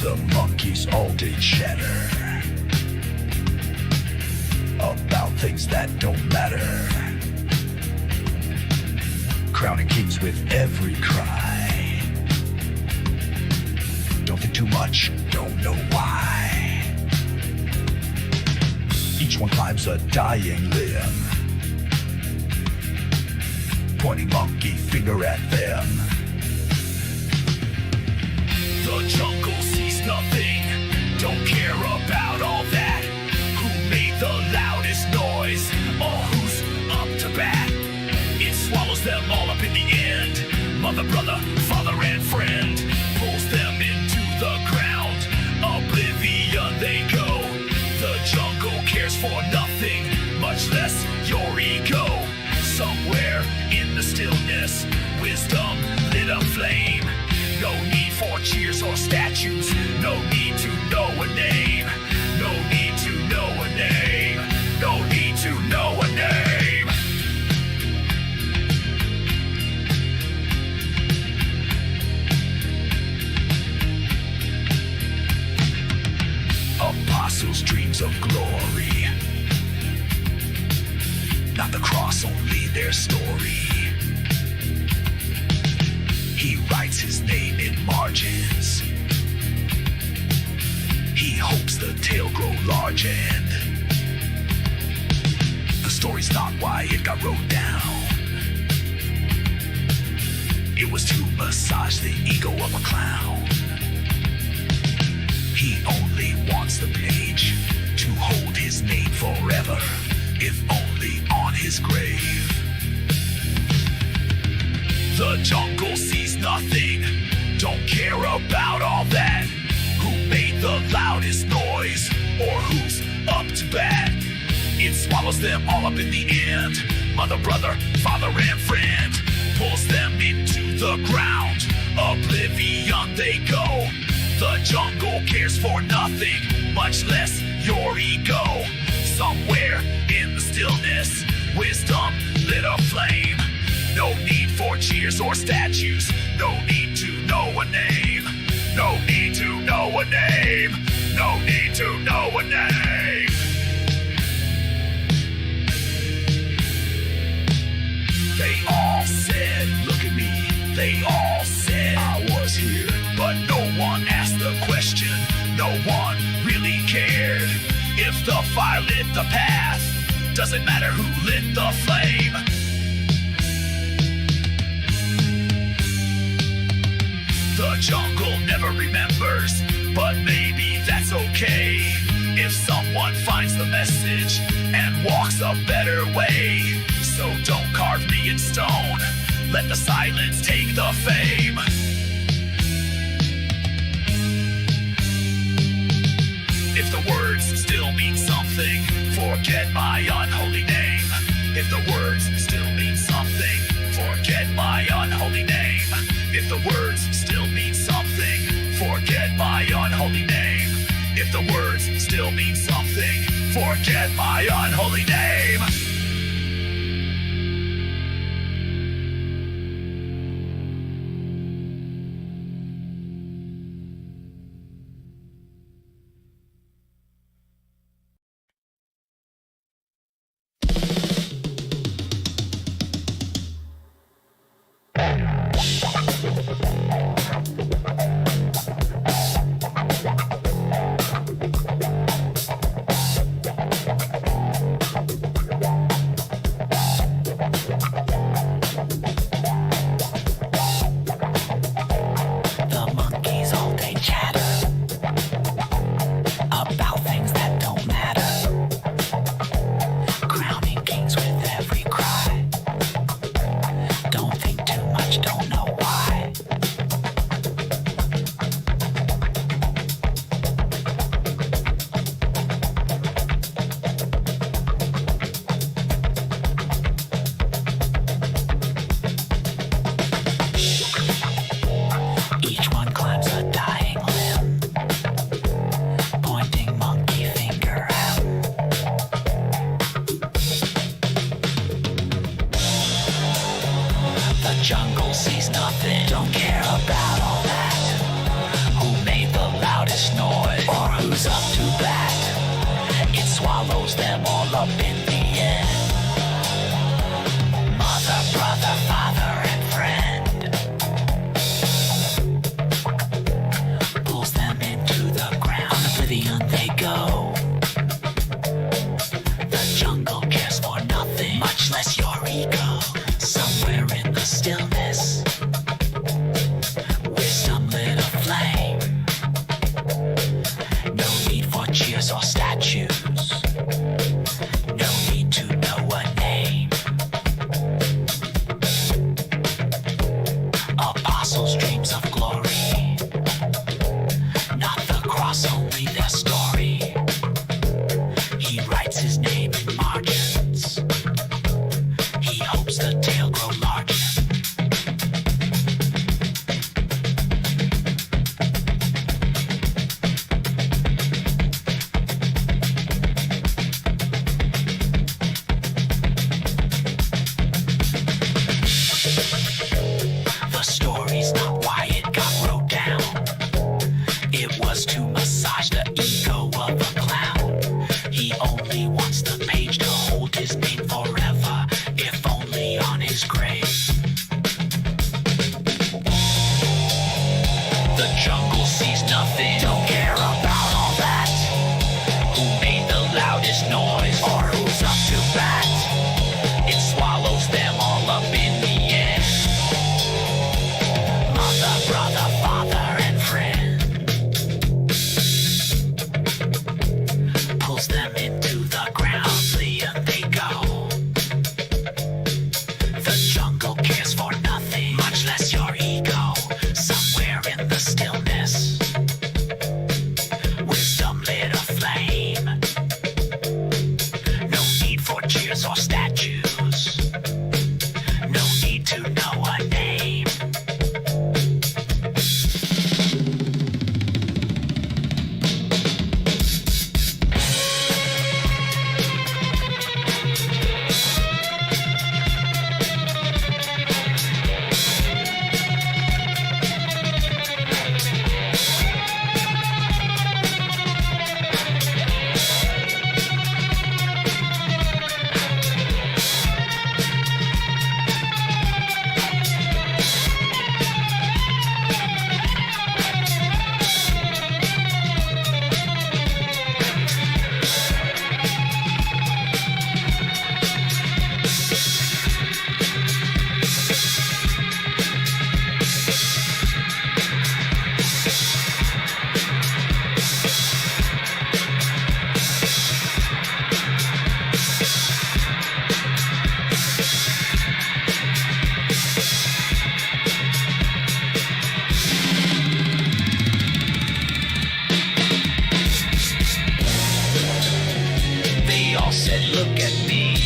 The monkeys all day chatter about things that don't matter, crowning kings with every cry. Don't think too much, don't know why. Each one climbs a dying limb, pointing monkey finger at them. The jungle sees nothing, don't care about all that. Who made the loudest noise, or who's up to bat? It swallows them all up in the end. Mother, brother, father, and friend pulls them into the ground. Oblivion they go. The stillness, wisdom lit a flame. No need for cheers or statues, no need to know a name. No need to know a name, no need to know a name. Apostles' dreams of glory, not the cross, only their story. He writes his name in margins. He hopes the tale grow large, and the story's not why it got wrote down. It was to massage the ego of a clown. He only wants the page to hold his name forever, if only on his grave. The jungle sees nothing, don't care about all that. Who made the loudest noise, or who's up to bat? It swallows them all up in the end. Mother, brother, father, and friend pulls them into the ground. Oblivion they go. The jungle cares for nothing, much less your ego. Somewhere in the stillness, wisdom lit a flame. No need for cheers or statues, no need to know a name. No need to know a name, no need to know a name. They all said, look at me, they all said I was here, but no one asked the question, no one really cared. If the fire lit the path, doesn't matter who lit the flame. The jungle never remembers, but maybe that's okay. If someone finds the message and walks a better way. So don't carve me in stone, let the silence take the fame. If the words still mean something, forget my unholy name. If the words still mean something, forget my unholy name. If the words still mean something, forget my unholy name. If the words still mean something, forget my unholy name. jungle sees nothing, don't care about all that. Who made the loudest noise, or who's up to bat? It swallows them all up in the end. Mother, brother, father, and friend pulls them into the ground. Oblivion they go. The jungle cares for nothing, much less your ego. Somewhere in the stillness, wisdom lit a flame. No need for cheers or statues. No need to know a name. Apostles' dreams of glory, not the cross, only their story. He writes his name in margins. He hopes the tale grow larger. nothing. Don't care about all that. Who made the loudest noise or who's up to bat? It swallows them all up in the end. Mother, brother, father, and friend pulls them into the ground. See they go. The jungle cares for nothing, much less your ego. Somewhere in the stillness, wisdom lit a flame. No need for cheers or statues. No need to know a name. They all said, look at me.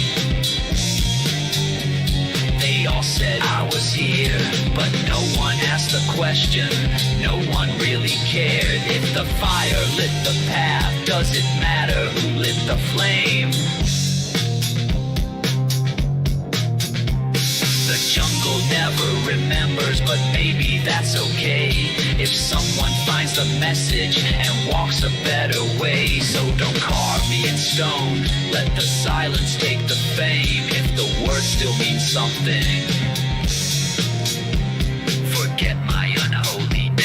They all said I was here, but no one asked the question. No one really cared. If the fire lit the path, does it matter who lit the flame? The jungle never remembers, but maybe that's okay. If someone finds the message and walks a better way. So don't carve me in stone, let the silence take the fame. If the word still means something, forget my unholy name.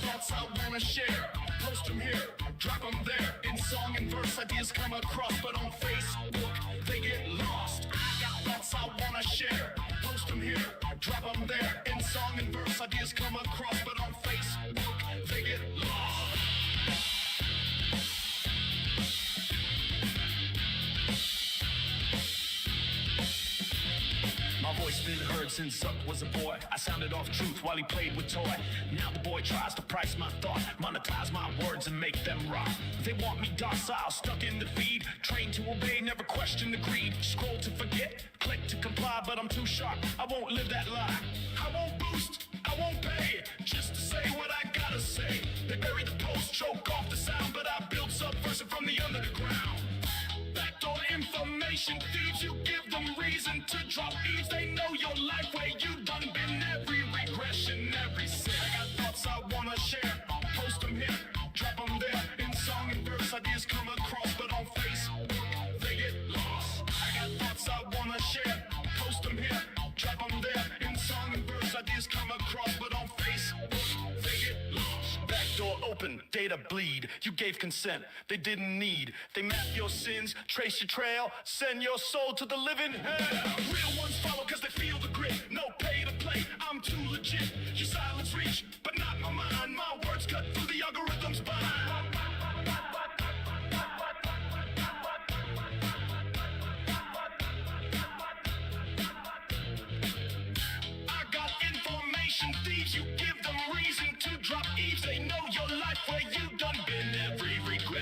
Thoughts I wanna share, post them here, drop them there. In song and verse, ideas come across, but on Facebook, they get lost. I got thoughts I wanna share, post them here, drop them there. In song and verse, ideas come across, but on Facebook, they get lost. My voice been heard since Zuck was a boy. I sounded off truth while he played with toy. Now the boy tries to price my thought, monetize my words and make them rock. They want me docile, stuck in the feed, trained to obey, never question the greed. Scroll to forget, click to comply, but I'm too sharp, I won't live that lie. I won't boost, I won't pay, just to say what I gotta say. They bury the post, choke off the sound, but I build subversive from the underground. Backdoor information thieves, you give them reason to drop eaves. They know your life where you done been, every regression, every sin. I got thoughts I wanna share, post them here, drop them there. In song and verse, ideas come across, but on Facebook, they get lost. I got thoughts I wanna share, post them here, drop them there. In song and verse, ideas come across, but on Facebook, they get lost. Backdoor open, data bleed. You gave consent they didn't need. They map your sins, trace your trail, send your soul to the living hell. Real ones follow cause they feel the grit. No pay to play, I'm too legit. Your silence reach, but not my mind. My words cut through the algorithm's bind.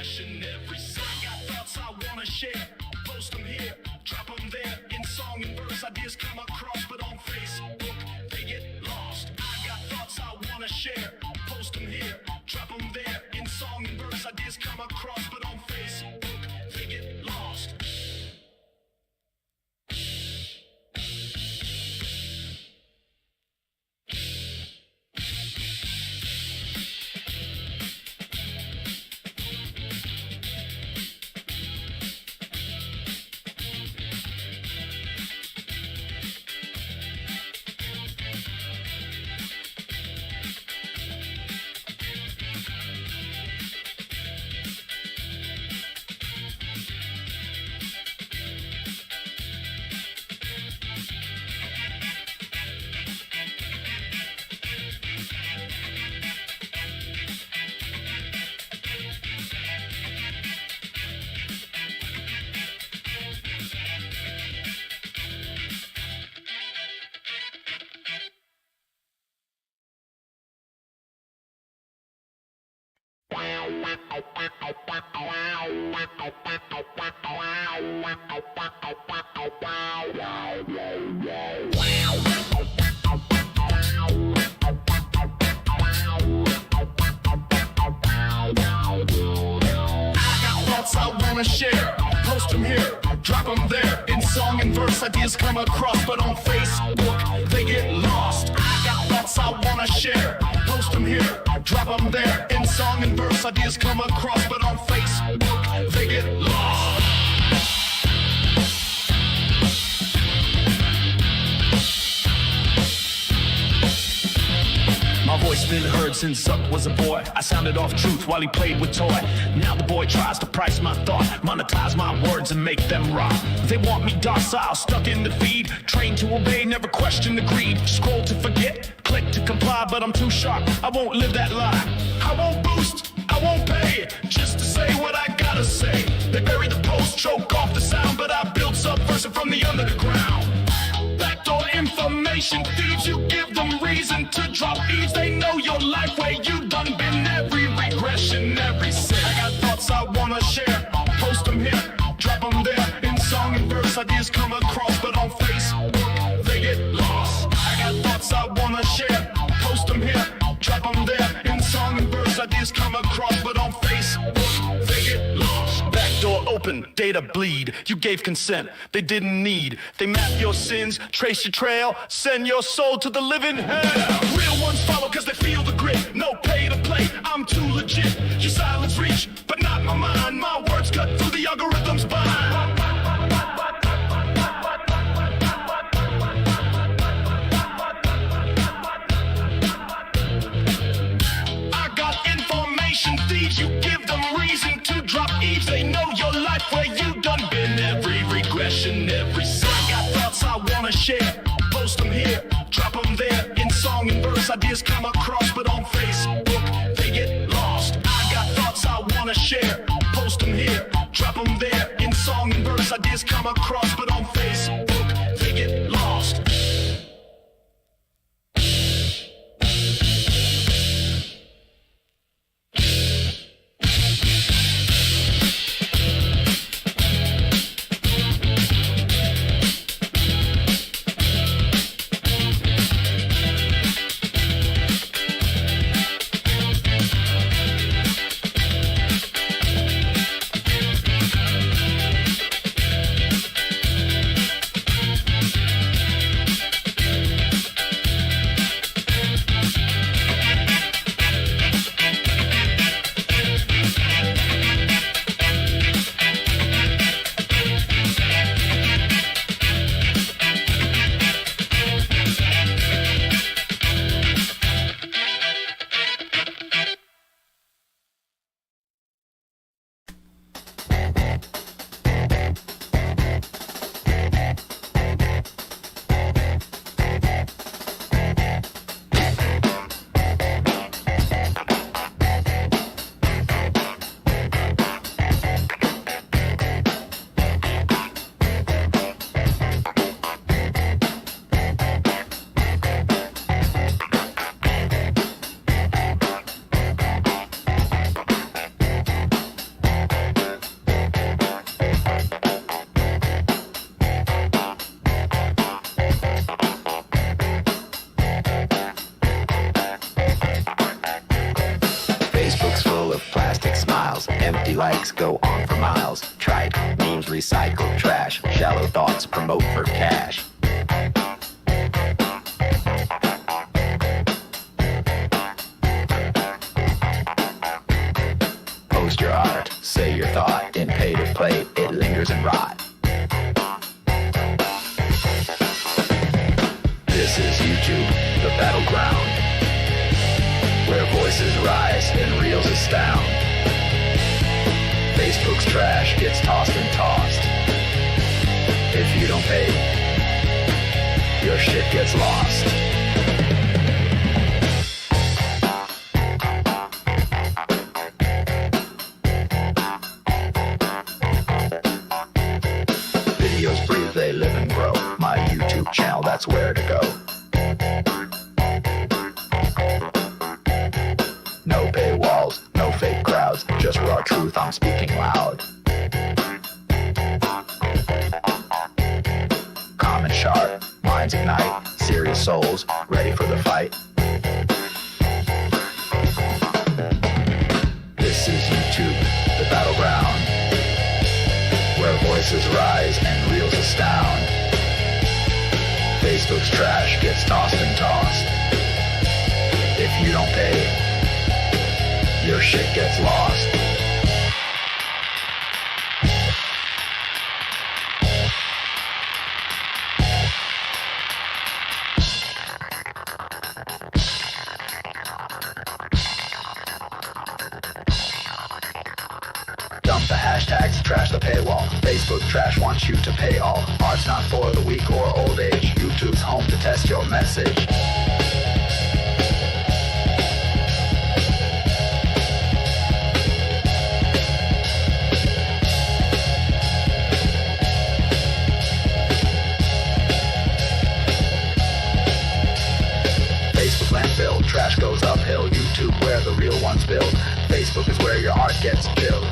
regression every second. I got thoughts I wanna share, post them here, drop them there. In song and verse, ideas come across, but on Facebook, they get lost. I got thoughts I wanna share, post them here, drop them there. In song and verse, ideas come across, but on Facebook, they get lost. Share, post them here, drop them there. In song and verse, ideas come across, but on Facebook, they get lost. I got thoughts I wanna share, post them here, drop them there. In song and verse, ideas come across, but on Facebook, they get lost. My voice been heard since Zuck was a boy. I sounded off truth while he played with toy. Now the boy tries to price my thought, monetize my words and make them rock. They want me docile, stuck in the feed, trained to obey, never question the greed. Scroll to forget, click to comply, but I'm too sharp, I won't live that lie. I won't boost, I won't pay, just to say what I gotta say. They bury the post, choke off the sound, but I build subversive from the under the ground. Backdoor information thieves, you give them reason to drop eaves. They know your life where you done been, every regression, every sin. I got thoughts I wanna share, post them here, drop them there. In song and verse, ideas come across, but on Facebook, they get lost. I got thoughts I wanna share, post them here, drop them there. In song and verse, ideas come across, but on Facebook, they get lost. Backdoor open, data bleed. You gave consent, they didn't need. They map your sins, trace your trail, send your soul to the living hell. Real ones follow cause they feel the grit. No pay to play, I'm too legit. Your silence reach, but not my mind. My words cut through the algorithm's bind. Thieves, you give them reason to drop eaves. They know your life where you done been, every regression, every sin. I got thoughts I wanna share, post them here, drop them there. In song and verse, ideas come across, but on Facebook, they get lost. I got thoughts I wanna share, post them here, drop them there. In song and verse, ideas come across, but on Facebook, they get lost. likes go on for miles. Trite memes recycle trash. Shallow thoughts promote for cash. Post your art, say your thought. In pay to play, it lingers and rot. This is YouTube, the battleground, where voices rise and reels astound. Facebook's trash gets tossed and tossed. If you don't pay, your shit gets lost. Videos breathe, they live and grow. My YouTube channel, that's where to go. No paywalls, no fake crowds, just raw truth, I'm speaking loud. Common sharp, minds ignite, serious souls, ready for the fight. This is YouTube, the battleground, where voices rise and reels astound. Facebook's trash gets tossed and tossed. If you don't pay, your shit gets lost. Dump the hashtags, trash the paywall. Facebook trash wants you to pay all. Art's not for the weak or old age. YouTube's home to test your message. Facebook landfill, trash goes uphill. YouTube where the real ones build. Facebook is where your art gets killed.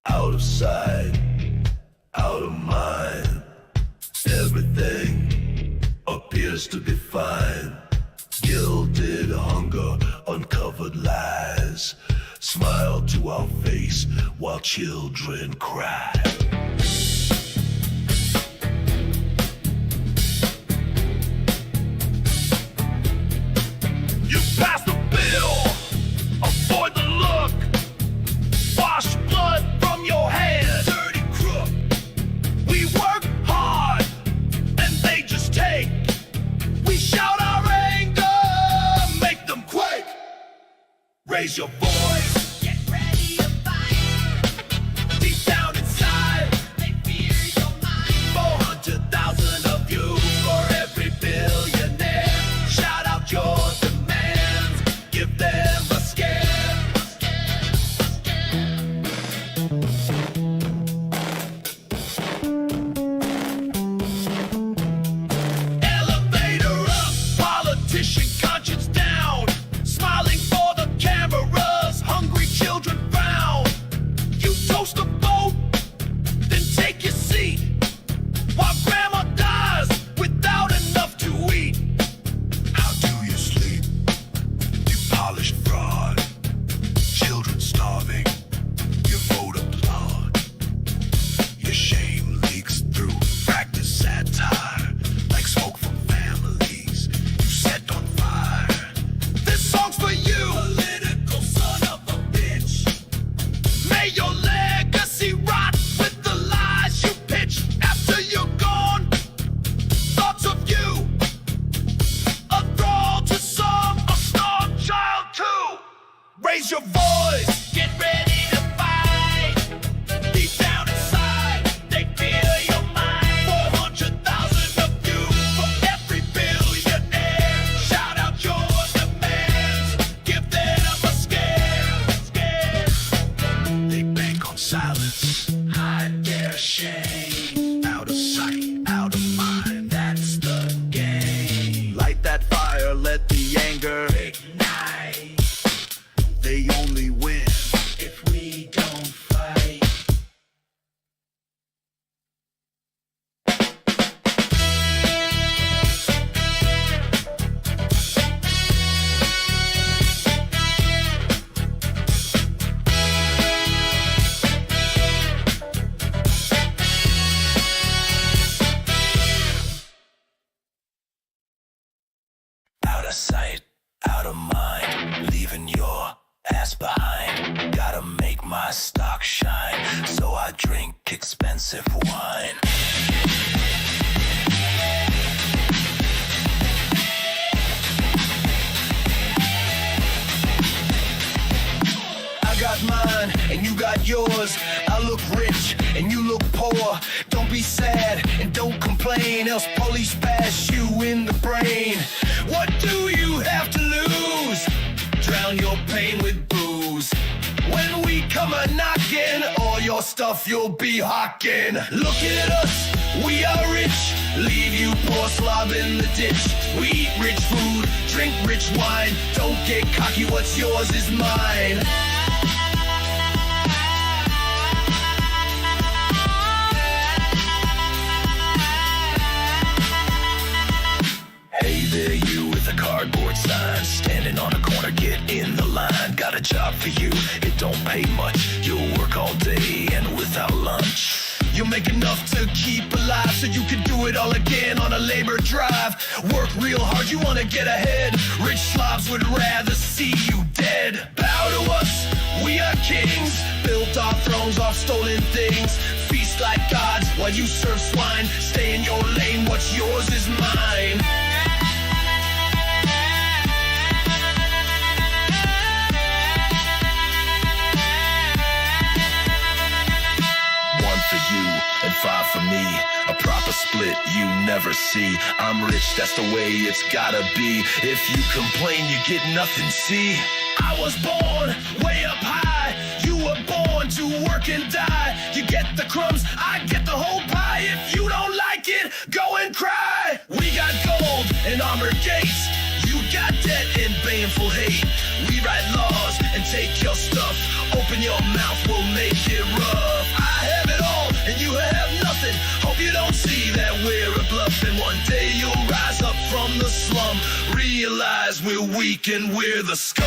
Out of sight, out of mind. Everything appears to be fine. Gilded hunger, uncovered lies. Smile to our face while children cry. You pass the bill, avoid the look. Wash blood from your hands, dirty crook. We work hard, and they just take. We shout our anger, make them quake. Raise your voice, get ready to fight. Deep down inside, they fear your mind. 400,000 of you for every billionaire. Shout out your demands, give them a scare. Elevator up, politician conscience down. Smiling for the cameras, Out of sight, out of mind, leaving your ass behind. Gotta make my stock shine, so I drink expensive wine. I got mine and you got yours. I look rich and you look poor. Don't be sad and don't complain, else police bash you in the brain. What do you have to lose? Drown your pain with booze. When we come a-knocking, all your stuff you'll be hawking. Look at us, we are rich. Leave you poor slob in the ditch. We eat rich food, drink rich wine. Don't get cocky, what's yours is mine. Hey there, you with a cardboard sign, standing on a corner, get in the line. Got a job for you, it don't pay much. You'll work all day and without lunch. You'll make enough to keep alive, so you can do it all again on a labor drive. Work real hard, you wanna get ahead. Rich slobs would rather see you dead. Bow to us, we are kings. Built our thrones off stolen things. Feast like gods while you serve swine. Stay in your lane, what's yours is mine. You and 5 for me, a proper split you never see. I'm rich, that's the way it's gotta be. If you complain, you get nothing, see. I was born way up high. You were born to work and die. You get the crumbs, I get the whole pie. If you don't like it, go and cry. We got gold and armored gates. You got debt and baneful hate. We write laws and take your stuff. Open your mouth, we'll make it rough. I have it all and you have nothing. Hope you don't see that we're a bluff. And one day you'll rise up from the slum. Realize we're weak and we're the scum.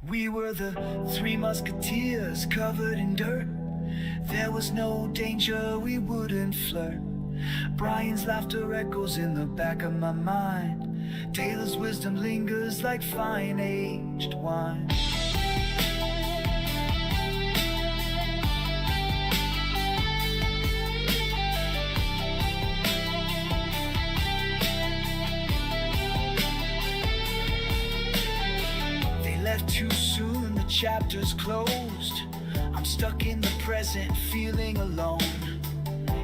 We were the three musketeers covered in dirt. There was no danger, we wouldn't flirt. Brian's laughter echoes in the back of my mind. Taylor's wisdom lingers like fine aged wine. They left too soon, the chapter's closed. I'm stuck in the present, feeling alone.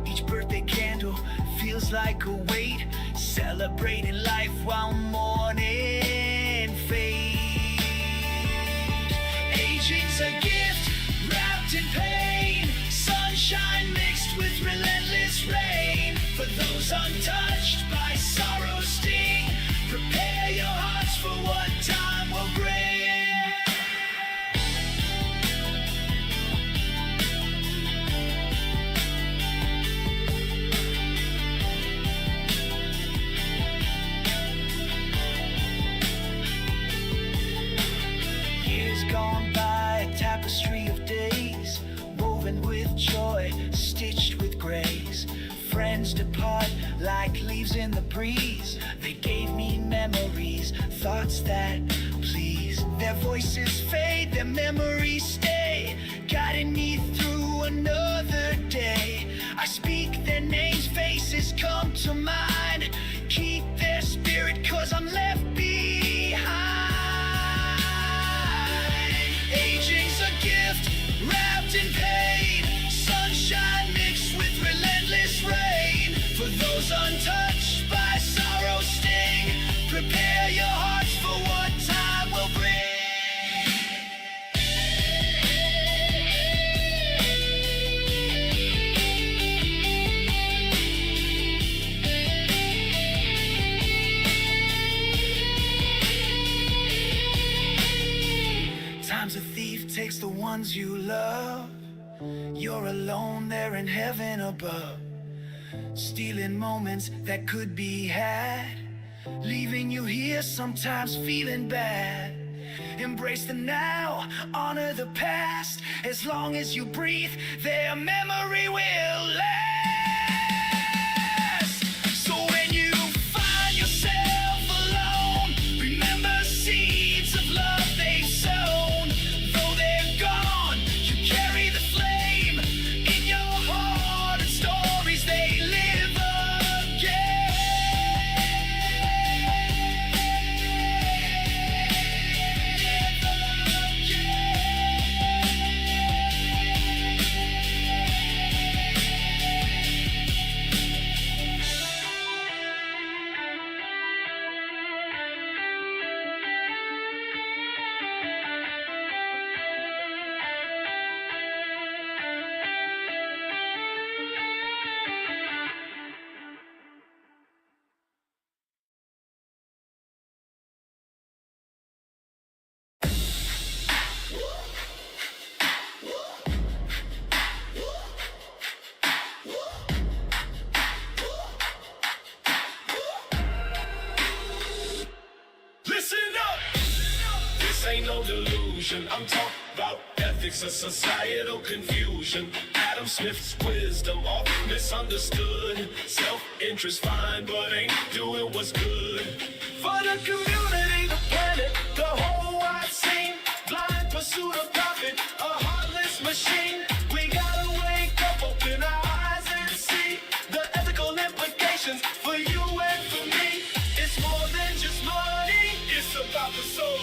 Each birthday candle feels like a weight, celebrating life while mourning fate. Aging's a gift wrapped in pain, sunshine mixed with relentless rain. For those untouched by sorrow's sting, prepare your hearts for what time will bring. Gone by, a tapestry of days, woven with joy, stitched with grace. Friends depart like leaves in the breeze. They gave me memories, thoughts that please. Their voices fade, their memories stay, guiding me through another day. I speak their names, faces come to mind. Keep their spirit, 'cause I'm left behind. Aging's a gift wrapped in pain, sunshine mixed with relentless rain. For those untouched by sorrow's sting, prepare your hearts for what time will bring. Time's a thief, takes the ones you love. You're alone there in heaven above, stealing moments that could be had, leaving you here sometimes feeling bad. Embrace the now, honor the past. As long as you breathe, their memory will last. So when you find yourself alone, remember seeds of love they've sown. Though they're gone, you carry the flame in your heart, and stories they live again. Listen up! This ain't no delusion. I'm talking about ethics of societal confusion. Adam Smith's wisdom often misunderstood. Self-interest fine, but ain't doing what's good. For the community, the planet, the whole wide scene. Blind pursuit of profit, a heartless machine. We gotta wake up, open our eyes and see the ethical implications for you and for me. It's more than just money, it's about the soul.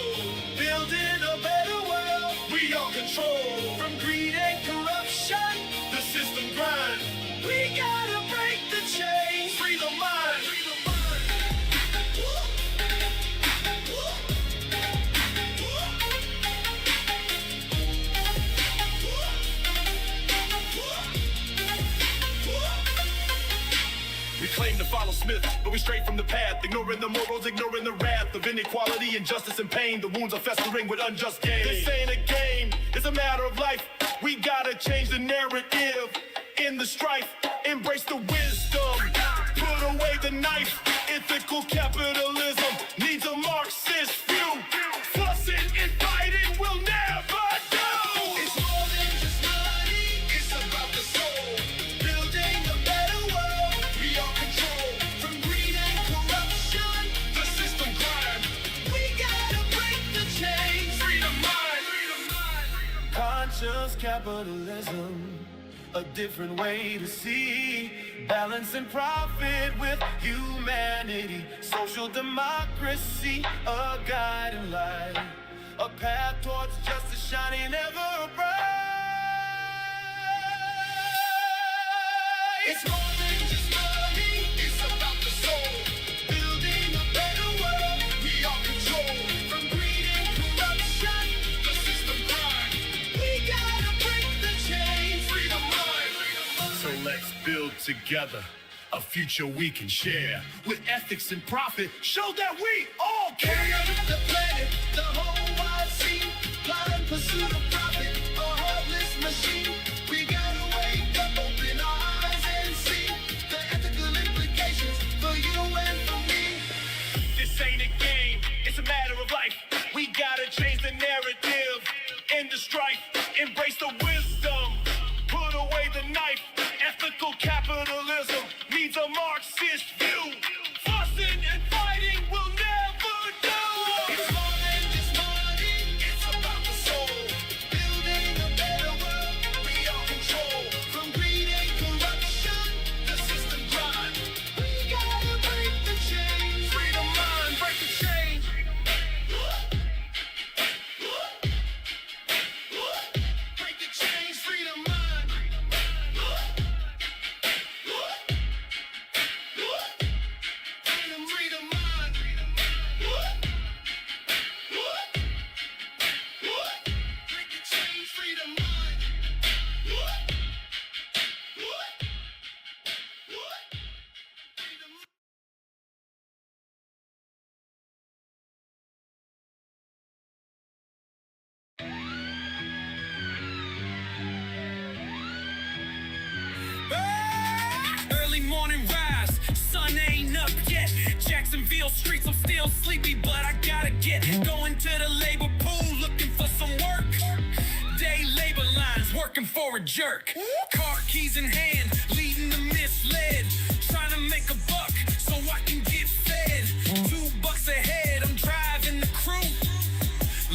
Building a better world, we all control. From greed and corruption, the system grind. We gotta break the chains, free the mind. We claim to follow Smith, but we stray from the path, ignoring the morals, ignoring the wrath of inequality, injustice, and pain. The wounds are festering with unjust gain. This ain't a game, it's a matter of life. We gotta change the narrative in the strife. Embrace the wisdom, put away the knife. Ethical capitalism needs a Marxist view. Fussing and fighting will What's capitalism? A different way to see balance and profit with humanity. Social democracy, a guiding light, a path towards justice shining ever bright. It's more than just money, it's about the soul. Building a better world, we all control. From greed and corruption, the system grind. We gotta break the chains, freedom line. So let's build together a future we can share. With ethics and profit, show that we all care. The planet, the whole wide scene. Blind pursuit of profit, a heartless machine. We gotta wake up, open our eyes and see the ethical implications for you and for me. This ain't a game, it's a matter of life. We gotta change the narrative, end the strife, embrace the wisdom, put away the knife. Ethical capitalism needs a Marxist view. Fussing and fighting will never do. It's more than just money, it's about the soul. Building a better world, we all control. From greed and corruption, the system grind. We gotta break the chains. Freedom mind, break the chains. Break the chains, freedom mind. Early morning rise, sun ain't up yet. Jacksonville streets, I'm still sleepy, but I gotta get going to the labor pool, looking for some work. Day labor lines, working for a jerk. Car keys in hand, leading the misled. Trying to make a buck so I can get fed. $2 ahead, I'm driving the crew.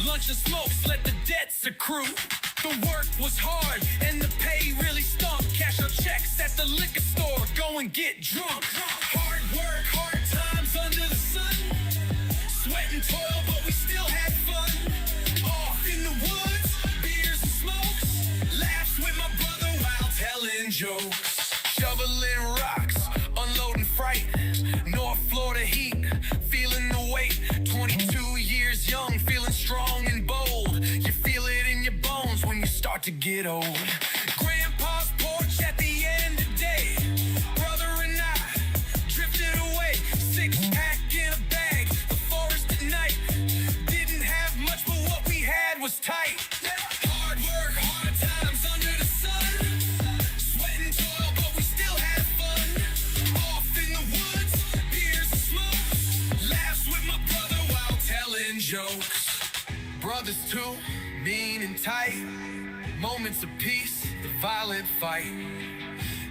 Lunch and smokes, let the debts accrue. The work was hard and the pay really stunk. Cash our checks at the liquor store, go and get drunk. Hard work, hard times under the sun. Sweat and toil, but we still had fun. Off in the woods, beers and smokes. Laughs with my brother while telling jokes. Shoveling rocks, unloading freight. North Florida heat, feeling the weight. 22 years young, feeling strong and bold. You feel it in your bones when you start to get old. Grandpa's porch at the end of the day. Brother and I drifted away. 6-pack in a bag. The forest at night. Didn't have much, but what we had was tight. Hard work, hard times under the sun. Sweat and toil, but we still had fun. Off in the woods, beers and smokes. Laughs with my brother while telling jokes. Brothers too, mean and tight. Moments of peace, the violent fight.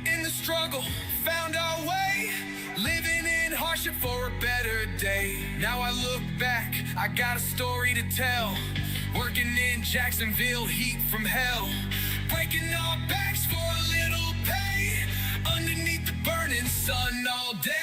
In the struggle, found our way. Living in hardship for a better day. Now I look back, I got a story to tell. Working in Jacksonville, heat from hell. Breaking our backs for a little pay. Underneath the burning sun all day.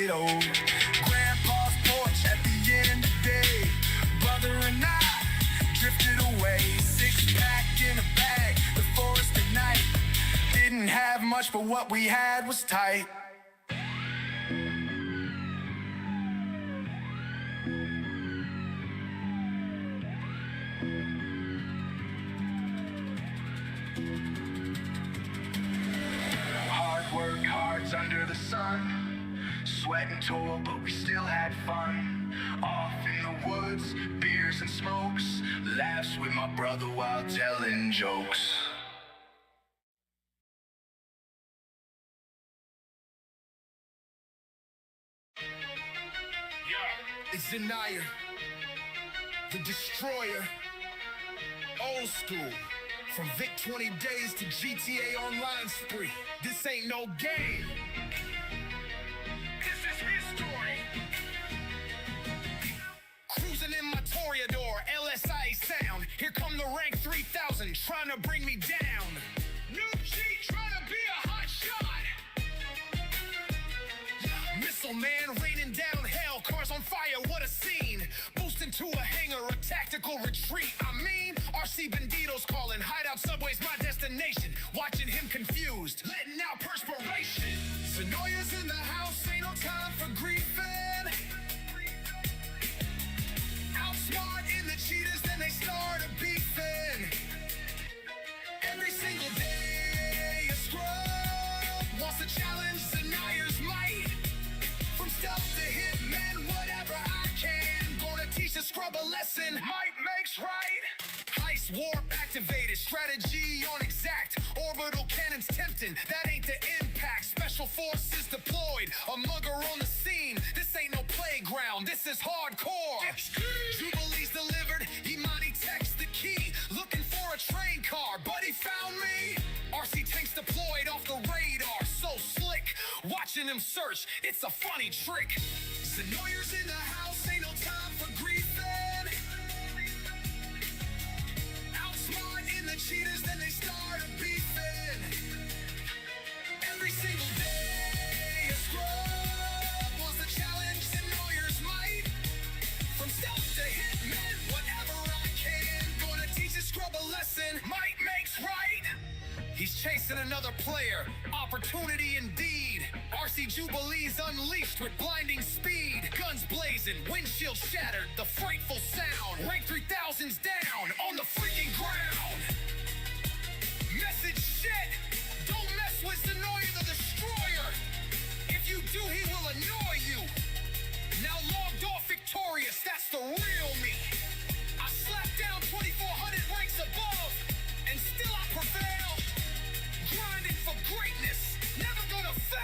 burrito. Grandpa's porch at the end of the day. Brother and I drifted away. 6-pack in a bag, the forest at night. Didn't have much, but what we had was tight. Hard work, hearts under the sun. Sweat and toil, but we still had fun. Off in the woods, beers and smokes. Laughs with my brother while telling jokes. It's Xenoyer, the destroyer. Old school. From Vic 20 days to GTA Online spree. This ain't no game. This is history. Cruising in my Toreador, LSI sound. Here come the rank 3000, trying to bring me down. New G trying to be a hot shot. Missile man raining down hell, cars on fire, what a scene. Boosting to a hangar, a tactical retreat. I mean, RC Bandito's calling, hideout subway's my destination. Watching him confused, letting out perspiration. Xenoyer's in the house, ain't no time for griefing. Outsmart in the cheaters, then they start a beefing. Every single day, a scrub wants to challenge Xenoyer's might. From stealth to hitmen, whatever I can. Gonna teach the scrub a lesson. Might makes right. Heist warp activated. Strategy on exact. Orbital cannons tempting. That ain't the impact. Special forces deployed. A mugger on the scene. This ain't no playground. This is hardcore. Jubilee's delivered. Imani texts the key. Looking for a train car, but he found me. RC tanks deployed off the radar. So slick. Watching him search, it's a funny trick. Xenoyer's in the house, ain't no time for griefing. Outsmart in the cheaters, then they start a beefing. Every single day, a scrub wants to challenge Xenoyer's might. From stealth to hitmen, whatever I can. Gonna teach this scrub a lesson, might makes right. He's chasing another player, opportunity indeed. RC Jubilee's unleashed with blinding speed. Guns blazing, windshield shattered, the frightful sound. Rank 3000's down, on the freaking ground. Message shit, don't mess with Xenoyer the Destroyer. If you do, he will annoy you. Now logged off victorious, that's the real me. I slapped down 2400 ranks above, and still I prevail. Grinding for greatness, never gonna fail.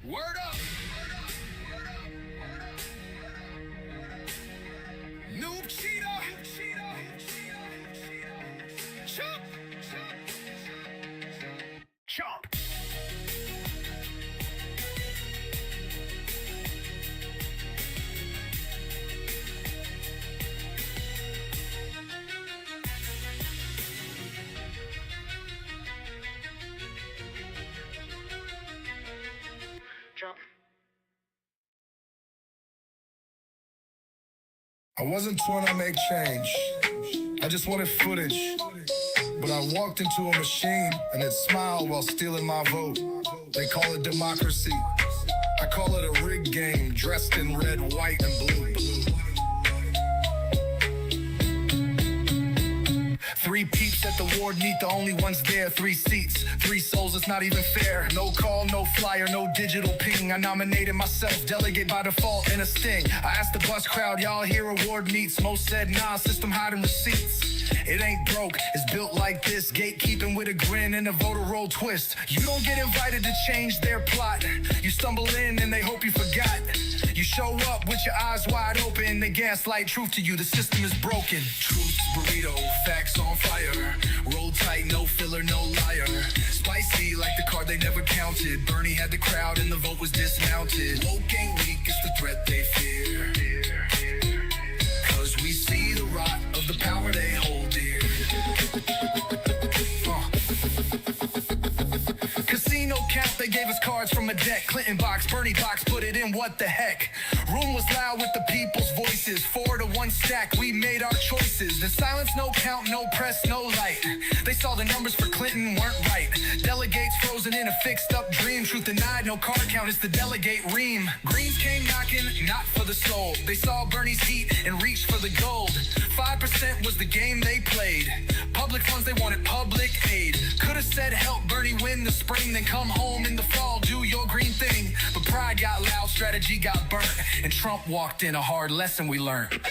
Word up. Noob cheetah. Chomp. Chomp. I wasn't trying to make change. I just wanted footage. But I walked into a machine and it smiled while stealing my vote. They call it democracy. I call it a rigged game dressed in red, white, and blue. 3 peeps at the ward meet, the only ones there. 3 seats, 3 souls, it's not even fair. No call, no flyer, no digital ping. I nominated myself, delegate by default in a sting. I asked the bus crowd, y'all here award meets? Most said nah, system hiding receipts. It ain't broke, it's built like this. Gatekeeping with a grin and a voter roll twist. You don't get invited to change their plot. You stumble in and they hope you forgot. You show up with your eyes wide open. They gaslight truth to you, the system is broken. Truth's burrito, facts on fire. Roll tight, no filler, no liar. Spicy like the card they never counted. Bernie had the crowd and the vote was dismounted. Woke ain't weak, it's the threat they fear. Cause we see the rot of the power they hold dear. Casino cap, they gave us cards from a deck. Clinton box, Bernie box, put it in, what the heck. Room was loud with the people's voices. 4-to-1 stack, we made our choices. The silence, no count, no press, no light. They saw the numbers for Clinton weren't right. Delegates frozen in a fixed up dream. Truth denied, no card count, it's the delegate ream. Greens came knocking, not for the soul. They saw Bernie's heat and reached for the gold. 5% was the game they played. Public funds, they wanted public aid. Could've said help Bernie win the spring, then come home in the fall, do your green thing. But pride got loud, strategy got burnt, and Trump walked in, a hard lesson we learned.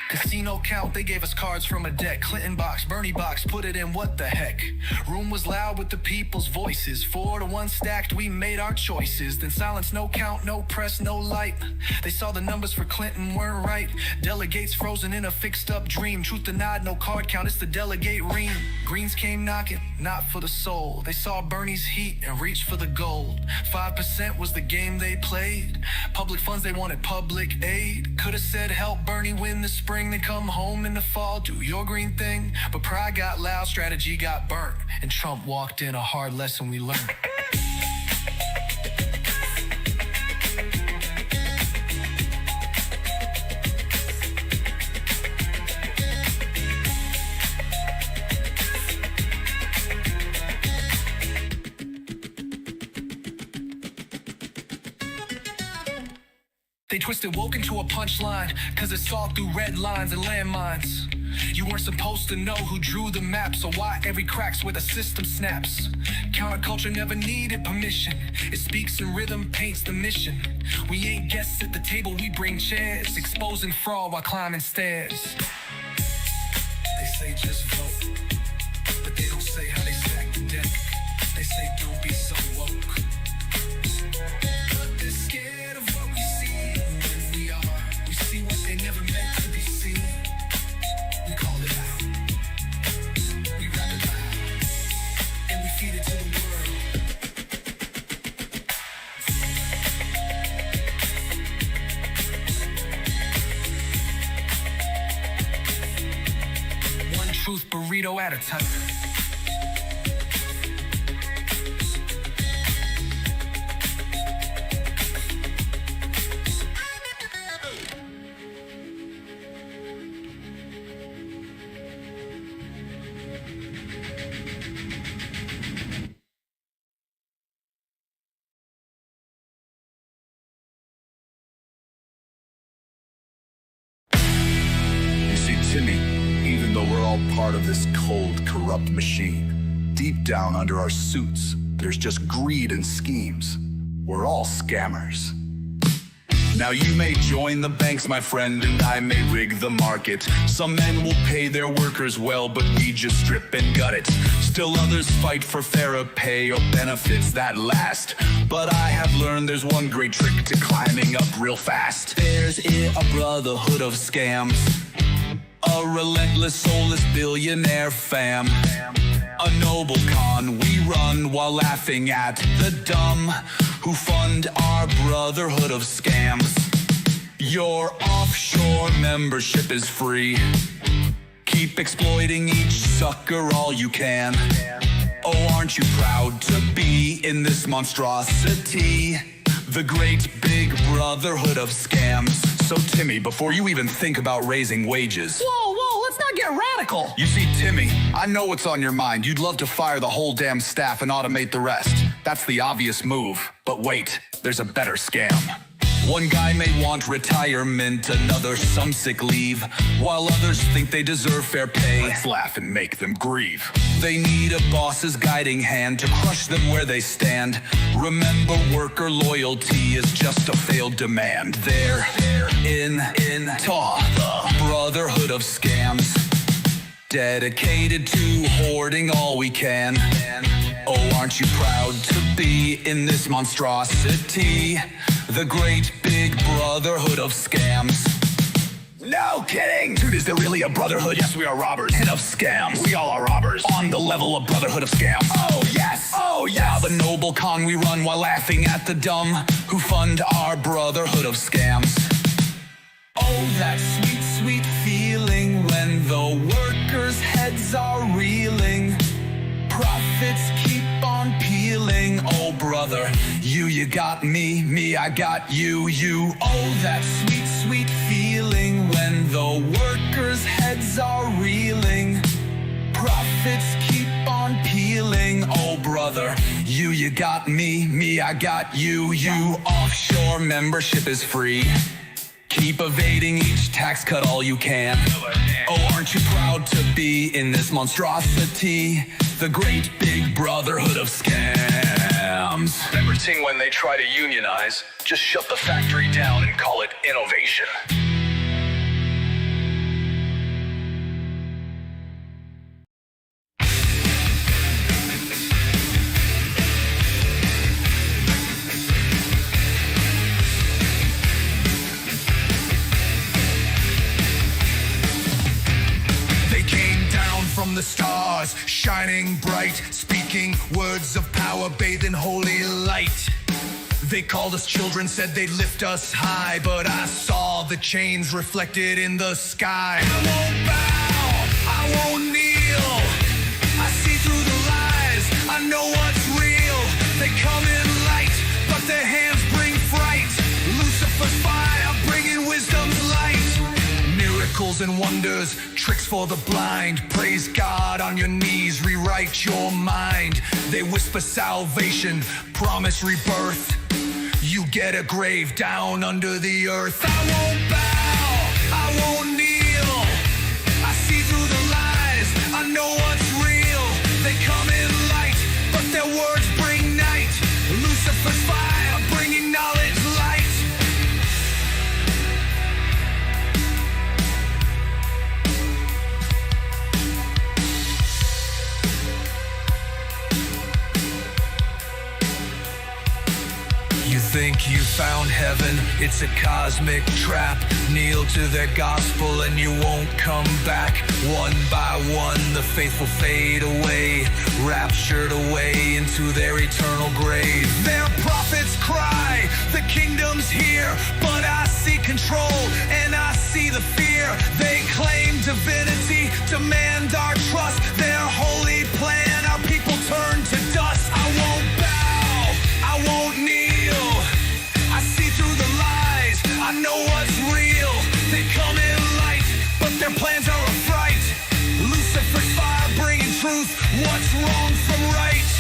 Casino count, they gave us cards from a deck. Clinton box, Bernie box, put it in, what the heck. Room was loud with the people's voices. 4-to-1 stacked, we made our choices. Then silence, no count, no press, no light. They saw the numbers for Clinton weren't right. Delegates frozen in a fixed up dream. Truth denied, no card count, it's the delegate ream. Greens came knocking, not for the soul. They saw Bernie's heat and reached for the gold. 5% was the game they played. Public funds, they wanted public aid. Could've said help Bernie win the spring, then come home in the fall, do your green thing. But pride got loud, strategy got burnt, and Trump walked in, a hard lesson we learned. They twisted woke into a punchline, cause it saw through red lines and landmines. You weren't supposed to know who drew the map, so why every crack's where the system snaps? Counterculture never needed permission. It speaks in rhythm, paints the mission. We ain't guests at the table, we bring chairs, exposing fraud while climbing stairs. They say just vote, but they don't say how they stack the deck. They say don't be so woke. But they're scared of what we see when we are. We see what they never meant to be seen. We call it out. We rap it loud. And we feed it to the world. One truth burrito at a time. Timmy, even though we're all part of this cold, corrupt machine, deep down under our suits, there's just greed and schemes. We're all scammers. Now you may join the banks, my friend, and I may rig the market. Some men will pay their workers well, but we just strip and gut it. Still others fight for fairer pay or benefits that last. But I have learned there's one great trick to climbing up real fast. There's a brotherhood of scams. A relentless, soulless billionaire fam. A noble con we run while laughing at the dumb who fund our brotherhood of scams. Your offshore membership is free. Keep exploiting each sucker all you can. Oh, aren't you proud to be in this monstrosity? The great big brotherhood of scams. So Timmy, before you even think about raising wages... Whoa, let's not get radical! You see, Timmy, I know what's on your mind. You'd love to fire the whole damn staff and automate the rest. That's the obvious move. But wait, there's a better scam. One guy may want retirement, another some sick leave, while others think they deserve fair pay. Let's laugh and make them grieve. They need a boss's guiding hand to crush them where they stand. Remember, worker loyalty is just a failed demand. They're in the brotherhood of scams. Dedicated to hoarding all we can. Oh, aren't you proud to be in this monstrosity? The great big brotherhood of scams. No kidding! Dude, is there really a brotherhood? Yes, we are robbers. And of scams. We all are robbers. On the level of brotherhood of scams. Oh, yes! Oh, yes! Yeah, the noble con we run while laughing at the dumb who fund our brotherhood of scams. Oh, that sweet, sweet feeling when the workers' heads are reeling. Profits keep on peeling. Oh, brother, you got me, I got you. Oh, that sweet, sweet feeling when the workers' heads are reeling. Profits keep on peeling. Oh, brother, you got me, I got you. Offshore membership is free. Keep evading each tax cut all you can. Oh, aren't you proud to be in this monstrosity? The great big brotherhood of scams. Remember, Ting, when they try to unionize, just shut the factory down and call it innovation. From the stars, shining bright, speaking words of power, bathed in holy light. They called us children, said they'd lift us high, but I saw the chains reflected in the sky. I won't bow, I won't kneel. I see through the lies, I know what's real. They come in light, but their hands bring fright. Lucifer's fire, bringing wisdom's light. Miracles and wonders, tricks for the blind. Praise God on your knees, rewrite your mind. They whisper salvation, promise rebirth. You get a grave down under the earth. I won't bow, I won't kneel. I see through the lies, I know what's real. They come in light, but their words bring night. Lucifer's fire, bringing knowledge light. Think you found heaven, it's a cosmic trap. Kneel to their gospel and you won't come back. One by one the faithful fade away, raptured away into their eternal grave. Their prophets cry, the kingdom's here, but I see control and I see the fear. They claim divinity, demand our trust. Their holy plan, our people turn to dust. I won't bow, I won't kneel. I know what's real. They come in light, but their plans are a fright. Lucifer's fire bringing truth. What's wrong from right?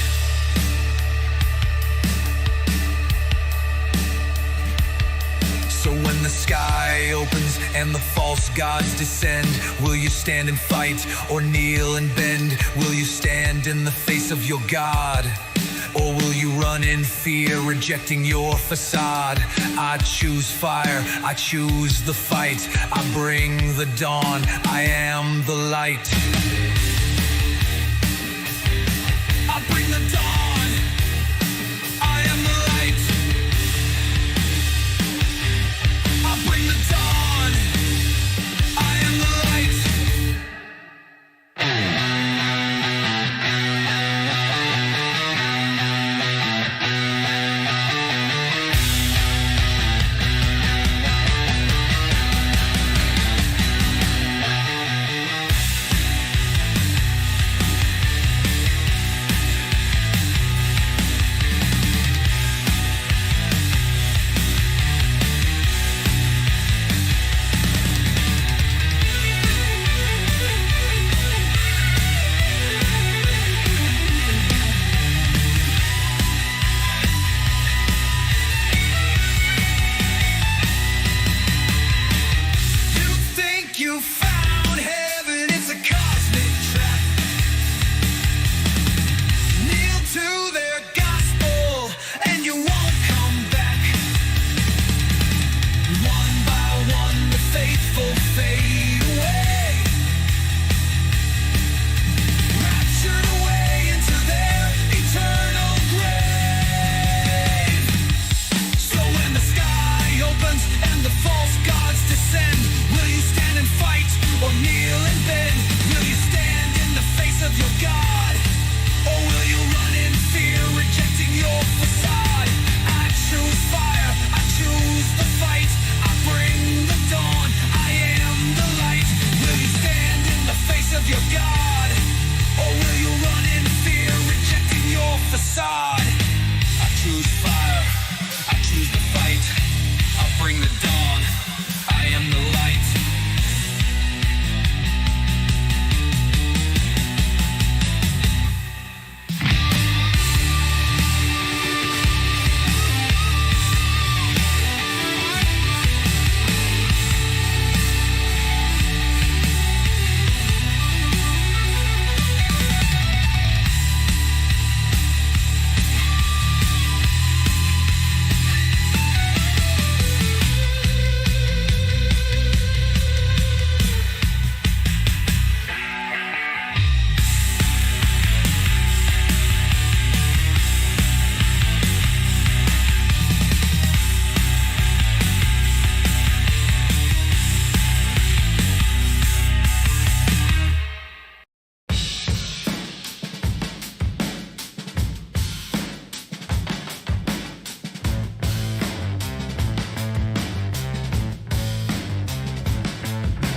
So when the sky opens and the false gods descend, will you stand and fight or kneel and bend? Will you stand in the face of your God? Or will you run in fear, rejecting your facade? I choose fire, I choose the fight. I bring the dawn, I am the light. I bring the dawn, I am the light. I bring the dawn, I am the light. of your God? Or will you run in fear, rejecting your facade? I choose fire, I choose the fight. I bring the dawn, I am the light. Will you stand in the face of your God? Or will you run in fear, rejecting your facade? I choose fire, I choose the fight. I'll bring the dawn, I am the light.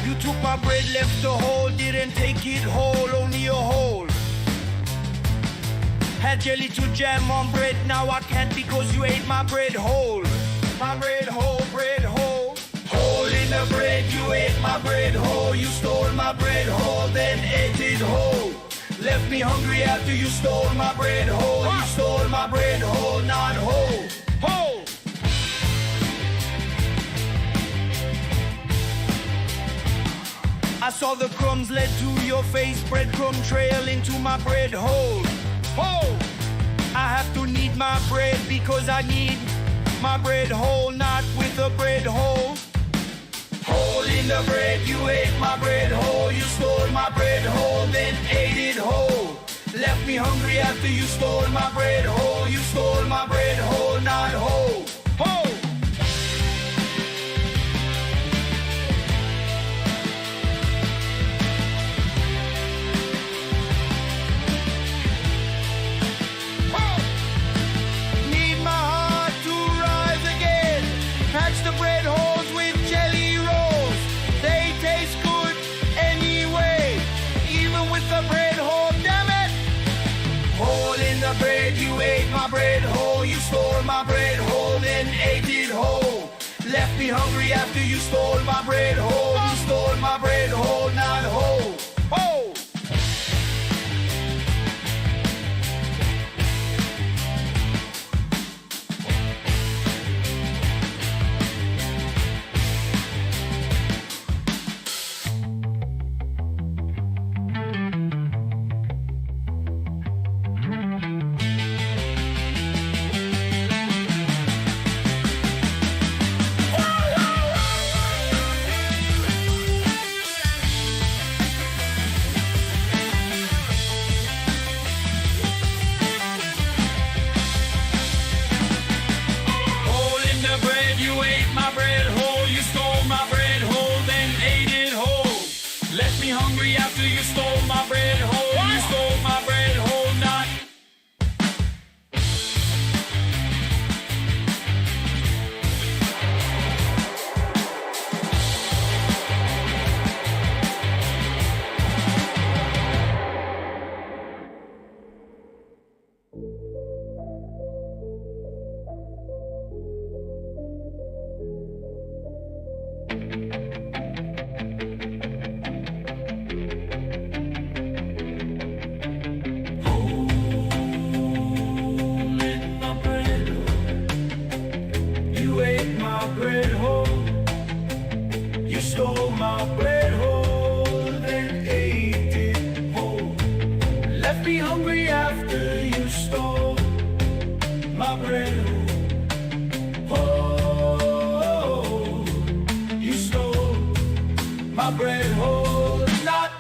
You took my bread, left the hole, didn't take it whole, only a hole. Had jelly to jam on bread, now I can't because you ate my bread whole. My bread whole, bread whole. Hole in the bread, you ate my bread whole. You stole my bread whole, then ate it whole. Left me hungry after you stole my bread whole. You stole my bread whole, not whole. Whole! I saw the crumbs led to your face, breadcrumb trail into my bread hole. Hole! I have to knead my bread because I need my bread whole, not with a bread hole. Hole in the bread, you ate my bread whole. You stole my bread whole, then ate it whole. Left me hungry after you stole my bread whole. You stole my bread whole, not whole. Whole! Need my heart to rise again. Patch the bread holes with jelly rolls. They taste good anyway, even with the bread hole, damn it. Hole in the bread, you ate my bread whole. You stole my bread whole, then ate it whole. Left me hungry after you stole my bread whole. You stole my bread whole, not whole. Whole! Hole in the bread, you ate my bread whole. You stole my bread whole, then ate it whole. Left me hungry after you stole my bread whole. You stole my bread whole, not. You ate my bread whole. You stole my bread whole, then ate it whole. Left me hungry after you stole my bread whole. Oh, you stole my bread whole, not.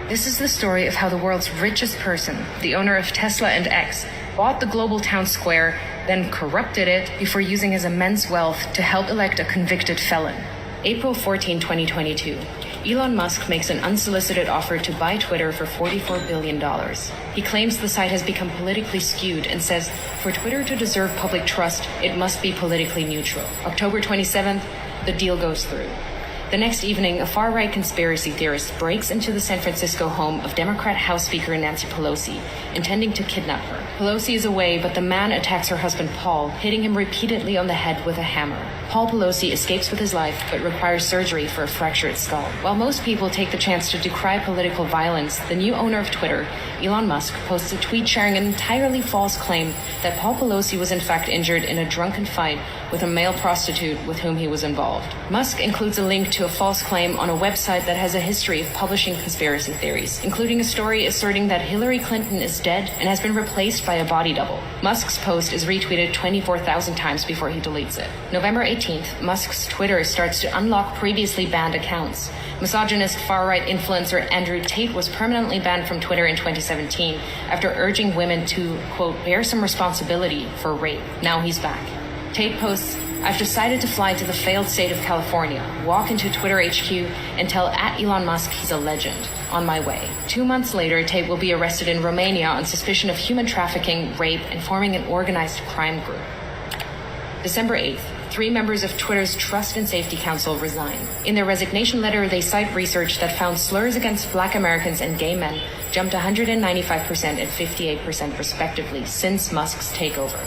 This is the story of how the world's richest person, the owner of Tesla and X, bought the global town square, then corrupted it before using his immense wealth to help elect a convicted felon. April 14, 2022. Elon Musk makes an unsolicited offer to buy Twitter for $44 billion. He claims the site has become politically skewed and says, for Twitter to deserve public trust, it must be politically neutral. October 27th, the deal goes through. The next evening, a far-right conspiracy theorist breaks into the San Francisco home of Democrat House Speaker Nancy Pelosi, intending to kidnap her. Pelosi is away, but the man attacks her husband Paul, hitting him repeatedly on the head with a hammer. Paul Pelosi escapes with his life, but requires surgery for a fractured skull. While most people take the chance to decry political violence, the new owner of Twitter, Elon Musk, posts a tweet sharing an entirely false claim that Paul Pelosi was in fact injured in a drunken fight with a male prostitute with whom he was involved. Musk includes a link to a false claim on a website that has a history of publishing conspiracy theories, including a story asserting that Hillary Clinton is dead and has been replaced by a body double. Musk's post is retweeted 24,000 times before he deletes it. November 18th, Musk's Twitter starts to unlock previously banned accounts. Misogynist far-right influencer Andrew Tate was permanently banned from Twitter in 2017 after urging women to, quote, bear some responsibility for rape. Now he's back. Tate posts, I've decided to fly to the failed state of California, walk into Twitter HQ, and tell @Elon Musk he's a legend. On my way. 2 months later, Tate will be arrested in Romania on suspicion of human trafficking, rape, and forming an organized crime group. December 8th. 3 members of Twitter's Trust and Safety Council resign. In their resignation letter, they cite research that found slurs against Black Americans and gay men jumped 195% and 58% respectively since Musk's takeover.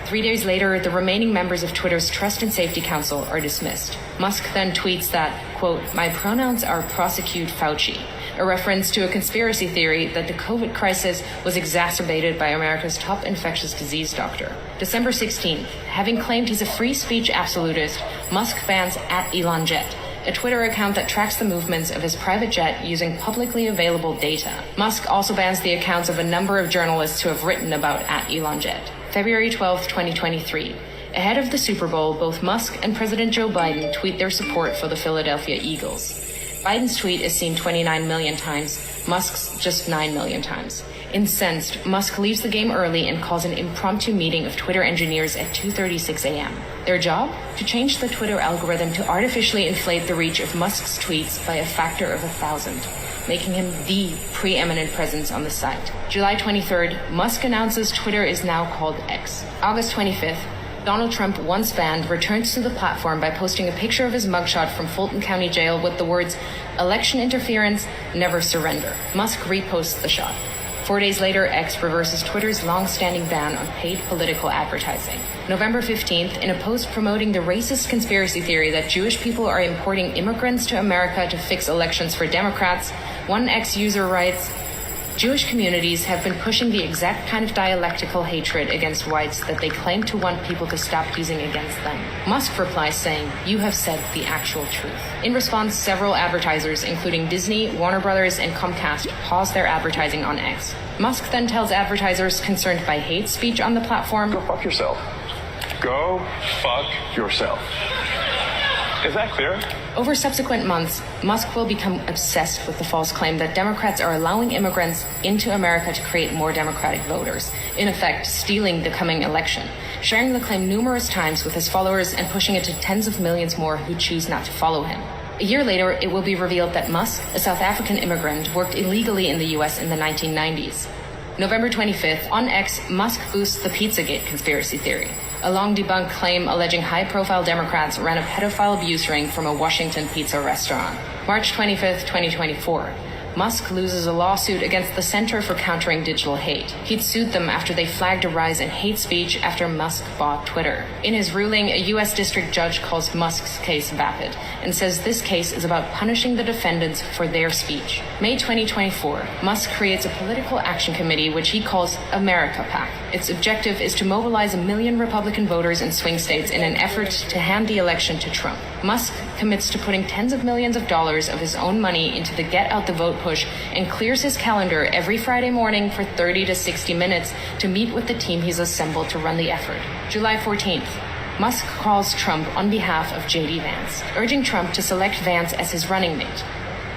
3 days later, the remaining members of Twitter's Trust and Safety Council are dismissed. Musk then tweets that, quote, my pronouns are prosecute Fauci, a reference to a conspiracy theory that the COVID crisis was exacerbated by America's top infectious disease doctor. December 16th, having claimed he's a free speech absolutist, Musk bans @ElonJet, a Twitter account that tracks the movements of his private jet using publicly available data. Musk also bans the accounts of a number of journalists who have written about @ElonJet. February 12, 2023. Ahead of the Super Bowl, both Musk and President Joe Biden tweet their support for the Philadelphia Eagles. Biden's tweet is seen 29 million times, Musk's just 9 million times. Incensed, Musk leaves the game early and calls an impromptu meeting of Twitter engineers at 2:36 a.m. Their job? To change the Twitter algorithm to artificially inflate the reach of Musk's tweets by a factor of 1,000, making him the preeminent presence on the site. July 23rd, Musk announces Twitter is now called X. August 25th, Donald Trump, once banned, returns to the platform by posting a picture of his mugshot from Fulton County Jail with the words, election interference, never surrender. Musk reposts the shot. 4 days later, X reverses Twitter's long-standing ban on paid political advertising. November 15th, in a post promoting the racist conspiracy theory that Jewish people are importing immigrants to America to fix elections for Democrats, one X user writes, Jewish communities have been pushing the exact kind of dialectical hatred against whites that they claim to want people to stop using against them. Musk replies saying, you have said the actual truth. In response, several advertisers, including Disney, Warner Brothers, and Comcast, paused their advertising on X. Musk then tells advertisers concerned by hate speech on the platform, go fuck yourself. Go fuck yourself. Is that clear? Over subsequent months, Musk will become obsessed with the false claim that Democrats are allowing immigrants into America to create more Democratic voters, in effect stealing the coming election, sharing the claim numerous times with his followers and pushing it to tens of millions more who choose not to follow him. A year later, it will be revealed that Musk, a South African immigrant, worked illegally in the US in the 1990s. November 25th, on X, Musk boosts the Pizzagate conspiracy theory, a long-debunked claim alleging high-profile Democrats ran a pedophile abuse ring from a Washington pizza restaurant. March 25th, 2024. Musk loses a lawsuit against the Center for Countering Digital Hate. He'd sued them after they flagged a rise in hate speech after Musk bought Twitter. In his ruling, a U.S. district judge calls Musk's case vapid and says this case is about punishing the defendants for their speech. May 2024, Musk creates a political action committee which he calls America PAC. Its objective is to mobilize 1 million Republican voters in swing states in an effort to hand the election to Trump. Musk commits to putting tens of millions of dollars of his own money into the Get Out the Vote push and clears his calendar every Friday morning for 30 to 60 minutes to meet with the team he's assembled to run the effort. July 14th. Musk calls Trump on behalf of J.D. Vance, urging Trump to select Vance as his running mate.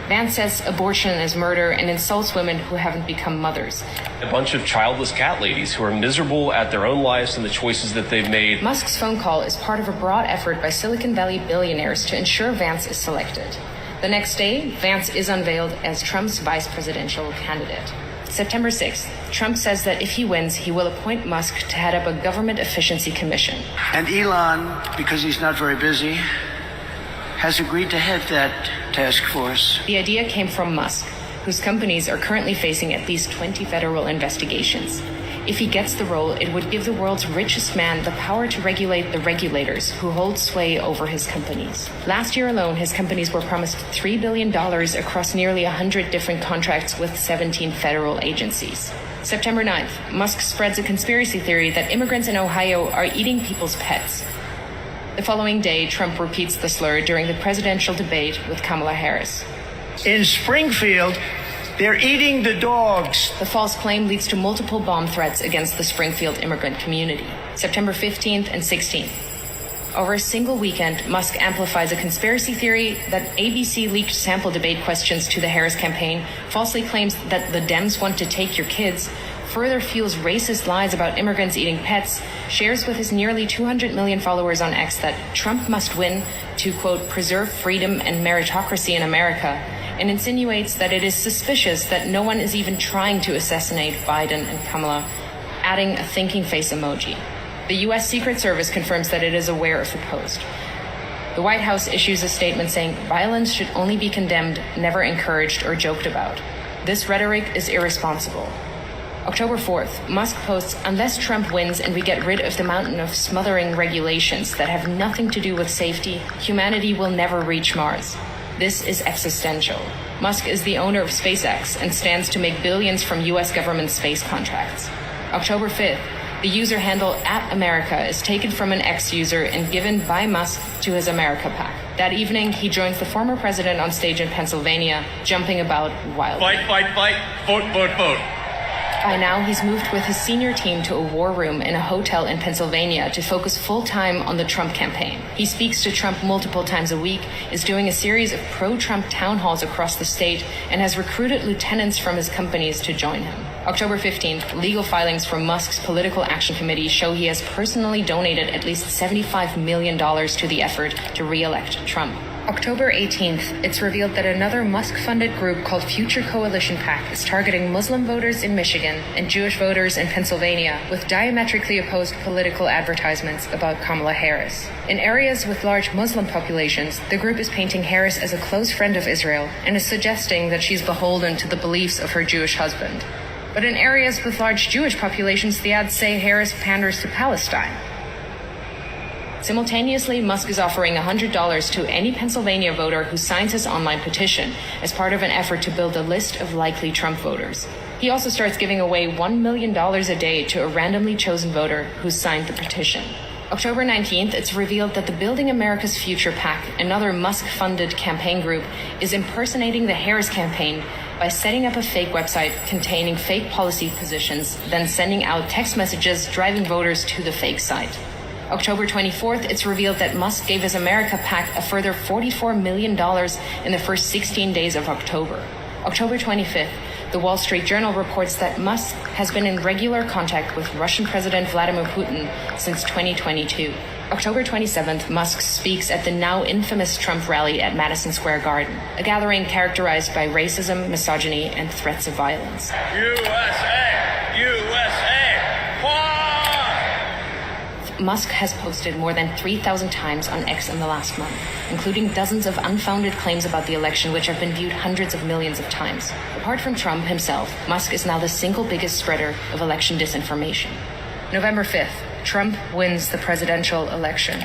Vance says abortion is murder and insults women who haven't become mothers. A bunch of childless cat ladies who are miserable at their own lives and the choices that they've made. Musk's phone call is part of a broad effort by Silicon Valley billionaires to ensure Vance is selected. The next day, Vance is unveiled as Trump's vice presidential candidate. September 6th, Trump says that if he wins, he will appoint Musk to head up a government efficiency commission. And Elon, because he's not very busy, has agreed to head that task force. The idea came from Musk, whose companies are currently facing at least 20 federal investigations. If he gets the role, it would give the world's richest man the power to regulate the regulators who hold sway over his companies. Last year alone, his companies were promised $3 billion across nearly 100 different contracts with 17 federal agencies. September 9th, Musk spreads a conspiracy theory that immigrants in Ohio are eating people's pets. The following day, Trump repeats the slur during the presidential debate with Kamala Harris. In Springfield, they're eating the dogs. The false claim leads to multiple bomb threats against the Springfield immigrant community. September 15th and 16th. Over a single weekend, Musk amplifies a conspiracy theory that ABC leaked sample debate questions to the Harris campaign, falsely claims that the Dems want to take your kids, further fuels racist lies about immigrants eating pets, shares with his nearly 200 million followers on X that Trump must win to, quote, preserve freedom and meritocracy in America, and insinuates that it is suspicious that no one is even trying to assassinate Biden and Kamala, adding a thinking face emoji. The U.S. Secret Service confirms that it is aware of the post. The White House issues a statement saying violence should only be condemned, never encouraged or joked about. This rhetoric is irresponsible. October 4th, Musk posts, unless Trump wins and we get rid of the mountain of smothering regulations that have nothing to do with safety, humanity will never reach Mars. This is existential. Musk is the owner of SpaceX and stands to make billions from U.S. government space contracts. October 5th, the user handle @America is taken from an X user and given by Musk to his America PAC. That evening, he joins the former president on stage in Pennsylvania, jumping about wildly. Fight, vote, vote. By now, he's moved with his senior team to a war room in a hotel in Pennsylvania to focus full-time on the Trump campaign. He speaks to Trump multiple times a week, is doing a series of pro-Trump town halls across the state, and has recruited lieutenants from his companies to join him. October 15th, legal filings from Musk's Political Action Committee show he has personally donated at least $75 million to the effort to re-elect Trump. October 18th, it's revealed that another Musk-funded group called Future Coalition PAC is targeting Muslim voters in Michigan and Jewish voters in Pennsylvania with diametrically opposed political advertisements about Kamala Harris. In areas with large Muslim populations, the group is painting Harris as a close friend of Israel and is suggesting that she's beholden to the beliefs of her Jewish husband. But in areas with large Jewish populations, the ads say Harris panders to Palestine. Simultaneously, Musk is offering $100 to any Pennsylvania voter who signs his online petition as part of an effort to build a list of likely Trump voters. He also starts giving away $1 million a day to a randomly chosen voter who signed the petition. October 19th, it's revealed that the Building America's Future PAC, another Musk-funded campaign group, is impersonating the Harris campaign by setting up a fake website containing fake policy positions, then sending out text messages driving voters to the fake site. October 24th, it's revealed that Musk gave his America PAC a further $44 million in the first 16 days of October. October 25th, the Wall Street Journal reports that Musk has been in regular contact with Russian President Vladimir Putin since 2022. October 27th, Musk speaks at the now infamous Trump rally at Madison Square Garden, a gathering characterized by racism, misogyny, and threats of violence. USA! USA! Musk has posted more than 3,000 times on X in the last month, including dozens of unfounded claims about the election which have been viewed hundreds of millions of times. Apart from Trump himself, Musk is now the single biggest spreader of election disinformation. November 5th, Trump wins the presidential election.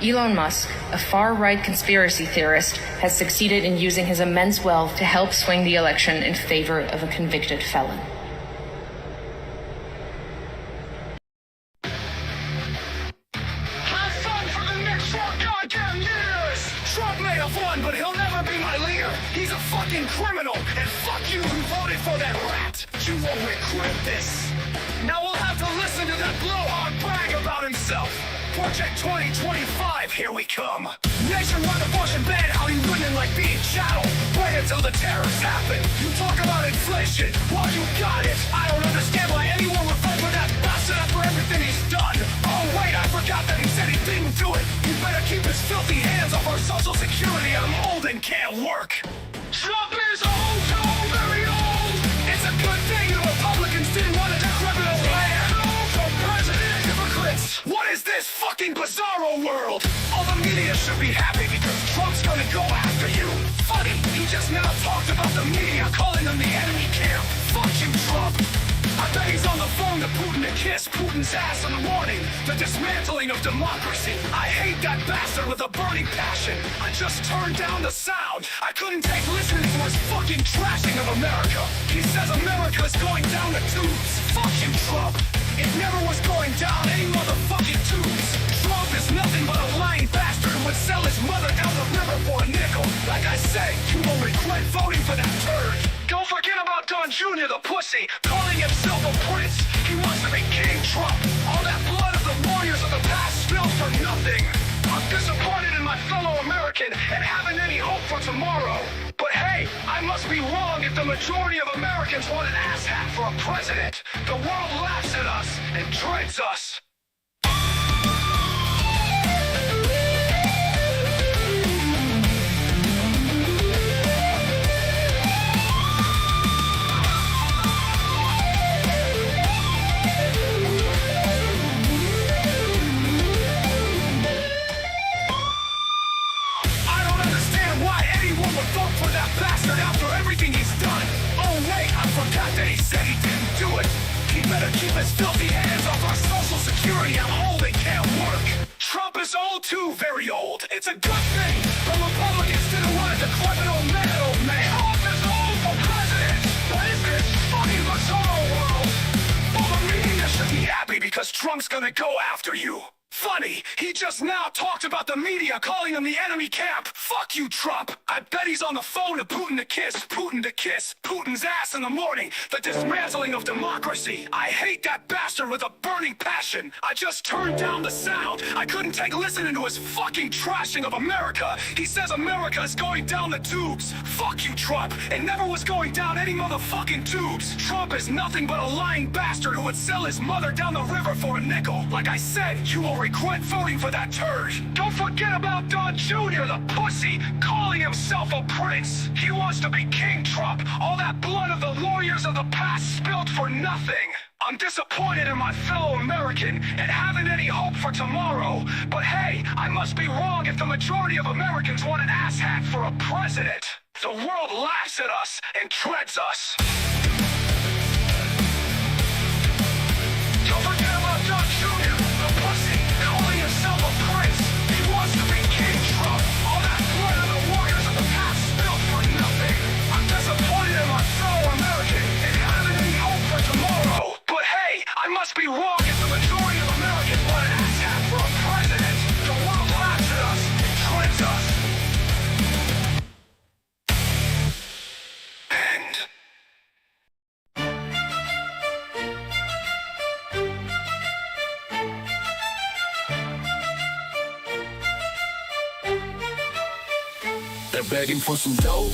Elon Musk, a far-right conspiracy theorist, has succeeded in using his immense wealth to help swing the election in favor of a convicted felon. But he'll never be my leader. He's a fucking criminal. And fuck you who voted for that rat. You won't regret this. Now we'll have to listen to that blowhard brag about himself. Project 2025, here we come. Nationwide abortion ban, how you women like being chattel. Wait until the terrors happen. You talk about inflation, well you got it. I don't understand why anyone would vote for that bastard after everything he's done. Oh wait, I forgot that he said he didn't do it. You better keep his filthy hands off our social security. I'm old and can't work. Trump is old, so very old. It's a good thing the Republicans didn't want a decrepit land. For president, hypocrites. What is this fucking bizarro world? All the media should be happy because Trump's gonna go after you. Funny, he just now talked about the media calling them the enemy camp. Fuck you, Trump. I bet he's on the phone to Putin to kiss Putin's ass in the morning. The dismantling of democracy. I hate that bastard with a burning passion. I just turned down the sound. I couldn't take listening to his fucking trashing of America. He says America's going down the tubes. Fuck you, Trump. It never was going down any motherfucking tubes. Trump is nothing but a lying bastard who would sell his mother down the river for a nickel. Like I say, you will regret voting for that turd. Don't forget about Don Jr., the pussy, calling himself a prince. He wants to be King Trump. All that blood of the warriors of the past spilled for nothing. I'm disappointed in my fellow American and haven't any hope for tomorrow. But hey, I must be wrong if the majority of Americans want an asshat for a president. The world laughs at us and dreads us. Vote for that bastard after everything he's done. Oh wait, I forgot that he said he didn't do it. He better keep his filthy hands off our social security. I'm old and can't work. Trump is old too, very old. It's a good thing. The Republicans didn't want a decrepit old man, Trump is old for president. What is this fucking bizarro world? All the media should be happy because Trump's gonna go after you. Funny, he just now talked about the media calling him the enemy camp. Fuck you, Trump. I bet he's on the phone to Putin to kiss Putin's ass in the morning. The dismantling of democracy. I hate that bastard with a burning passion. I just turned down the sound. I couldn't take listening to his fucking trashing of America. He says America is going down the tubes. Fuck you, Trump. It never was going down any motherfucking tubes. Trump is nothing but a lying bastard who would sell his mother down the river for a nickel. Like I said, you will regret voting for that turd. Don't forget about Don Jr., the pussy, calling himself a prince. He wants to be King Trump. All that blood of the warriors of the past spilled for nothing. I'm disappointed in my fellow American and haven't any hope for tomorrow. But hey, I must be wrong if the majority of Americans want an asshat for a president. The world laughs at us and treads us. Don't forget about Don Jr., the pussy, calling himself a prince. He wants to be King Trump. All that blood of the warriors of the past spilled for nothing. I'm disappointed in my fellow American and haven't any hope for tomorrow. But hey, I must be wrong if the majority of Americans want an asshat for a president. The world laughs at us and treads us. End. They're begging for some dough,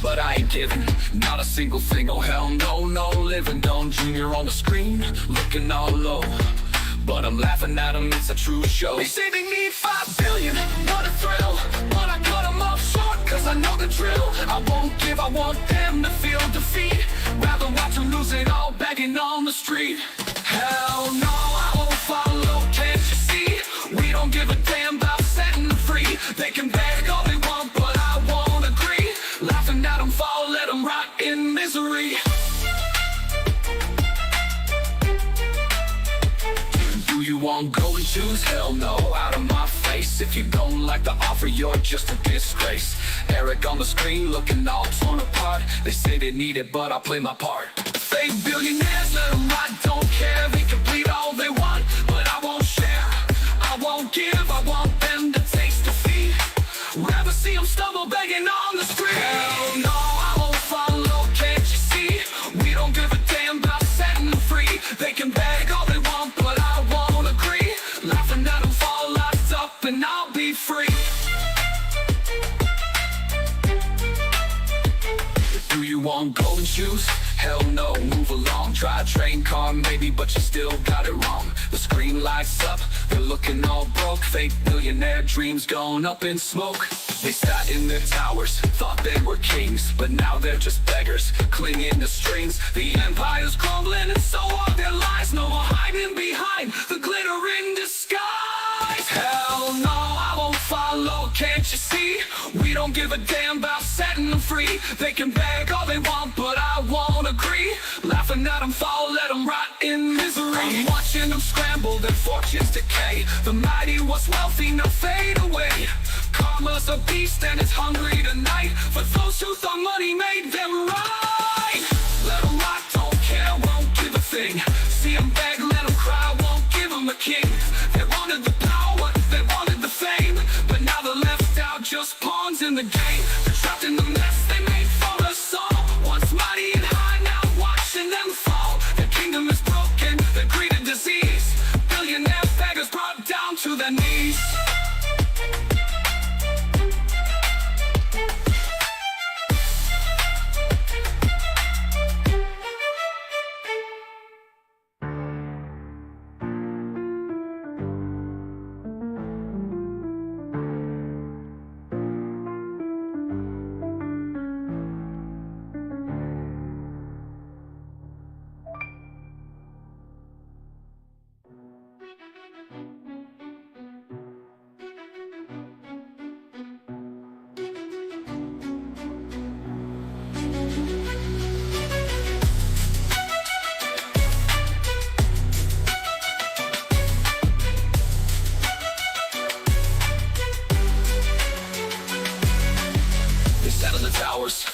but I ain't giving not a single thing. Oh hell no, no living. Don Jr. on the screen, looking all low, but I'm laughing at him, it's a true show. They say they need 5 billion, what a thrill, but I cut them off short, cause I know the drill. I won't give, I want them to feel defeat. Rather watch them lose it all, begging on the street. Hell no, I won't follow, can't you see? We don't give a damn about setting them free. They can beg all they want, but I won't agree. Laughing at them fall, let them rot in misery. Do you want gold and shoes? Hell no, out of my face. If you don't like the offer, you're just a disgrace. Eric on the screen, looking all torn apart. They say they need it, but I'll play my part. Fake billionaires, let them rot, don't care. They can bleed all they want, but I won't share. I won't give, I want them to taste defeat. Rather see them stumble begging on the street. Hell no, I won't follow, can't you see? We don't give a damn about setting them free. They can beg all they want, but I won't agree. Laughing at them fall locked up and I'll be free. try a train car maybe, but you still got it wrong. The screen lights up, they're looking all broke. Fake millionaire dreams going up in smoke. They sat in their towers, thought they were kings, but now they're just beggars, clinging to strings. The empire's crumbling and so are their lies. No more hiding behind the glittering disguise. Hell no, I won't follow, can't you see? We don't give a damn about setting them free. They can beg all they want, but I won't agree. Laughing at them fall, let them rot in misery. I'm watching them scramble, their fortunes decay. The mighty was wealthy, now fade away. Karma's a beast and it's hungry tonight for those who thought money made them right. Let them rot, don't care, won't give a thing. See them beg, let them cry, won't give them a king. They wanted the power, they wanted the fame, but now they're left out, just pawns in the game. They're trapped in the mess they made for us all. Once mighty and high, now watching them fall. Their kingdom is broken, their greed and disease. Billionaire beggars brought down to their knees.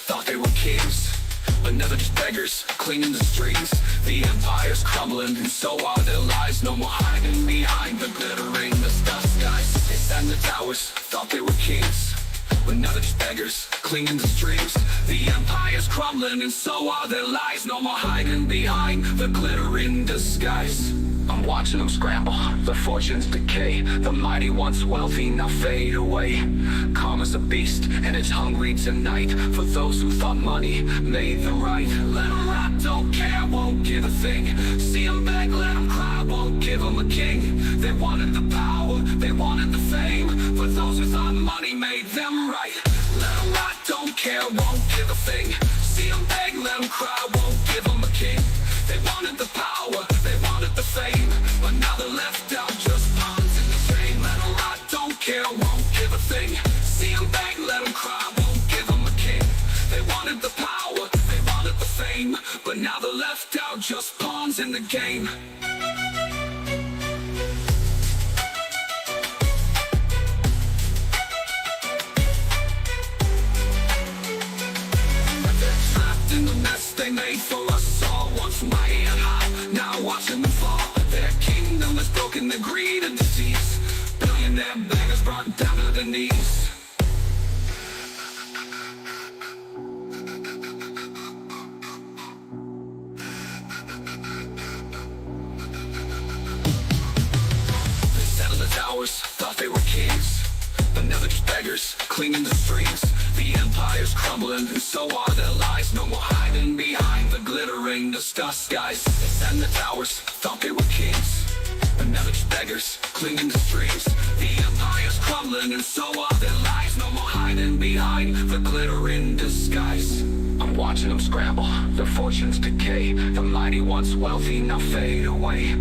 Thought they were kings, but now they're just beggars, clinging to strings. The empire's crumbling, and so are their lies. No more hiding behind the glittering disguise. They sat in the towers, thought they were kings, but now they're just beggars, clinging to strings. The empire's crumbling, and so are their lies. No more hiding behind the glittering disguise. I'm watching them scramble, their fortunes decay. The mighty once wealthy now fade away. Karma's a beast and it's hungry tonight for those who thought money made them right. Let them rot, don't care, won't give a thing. See them beg, let them cry, won't give them a king. They wanted the power, they wanted the fame, for those who thought money made them right. Let them rot, don't care, won't give a thing. See them beg, let them cry, won't give them a king. They wanted the power, they wanted the fame, but now they're left out, just pawns in the game. Let them rot, don't care, won't give a thing. See them beg, let them cry, won't give them a king. They wanted the power, they wanted the fame, but now they're left out, just pawns in the game. They're trapped in the mess they made for us all. Once mighty and high, now watching them fall. Their kingdom is broken, their greed and disease. Billionaire beggars brought down to their knees. They sat in the towers, thought they were kings, but now they're just beggars, clinging to strings. The empire's crumbling, and so are their lies. No more hiding behind the glittering disguise. They sat in the towers, thought they were kings, but now they're just beggars, clinging to strings. The empire's crumbling, and so are their lies. No more hiding behind the glittering disguise. I'm watching them scramble, their fortunes decay. The mighty once wealthy now fade away.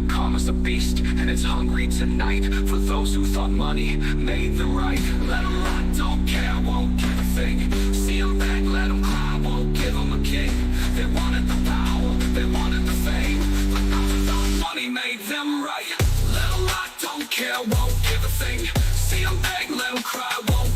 Karma's a beast, and it's hungry tonight for those who thought money made them right. Let them rot, don't care, won't give a thing. See them beg, let them cry, won't give them a king. They wanted the power, they wanted the fame, but now they thought money made them right. Let them rot, don't care, won't give a thing. See them beg, let them cry, won't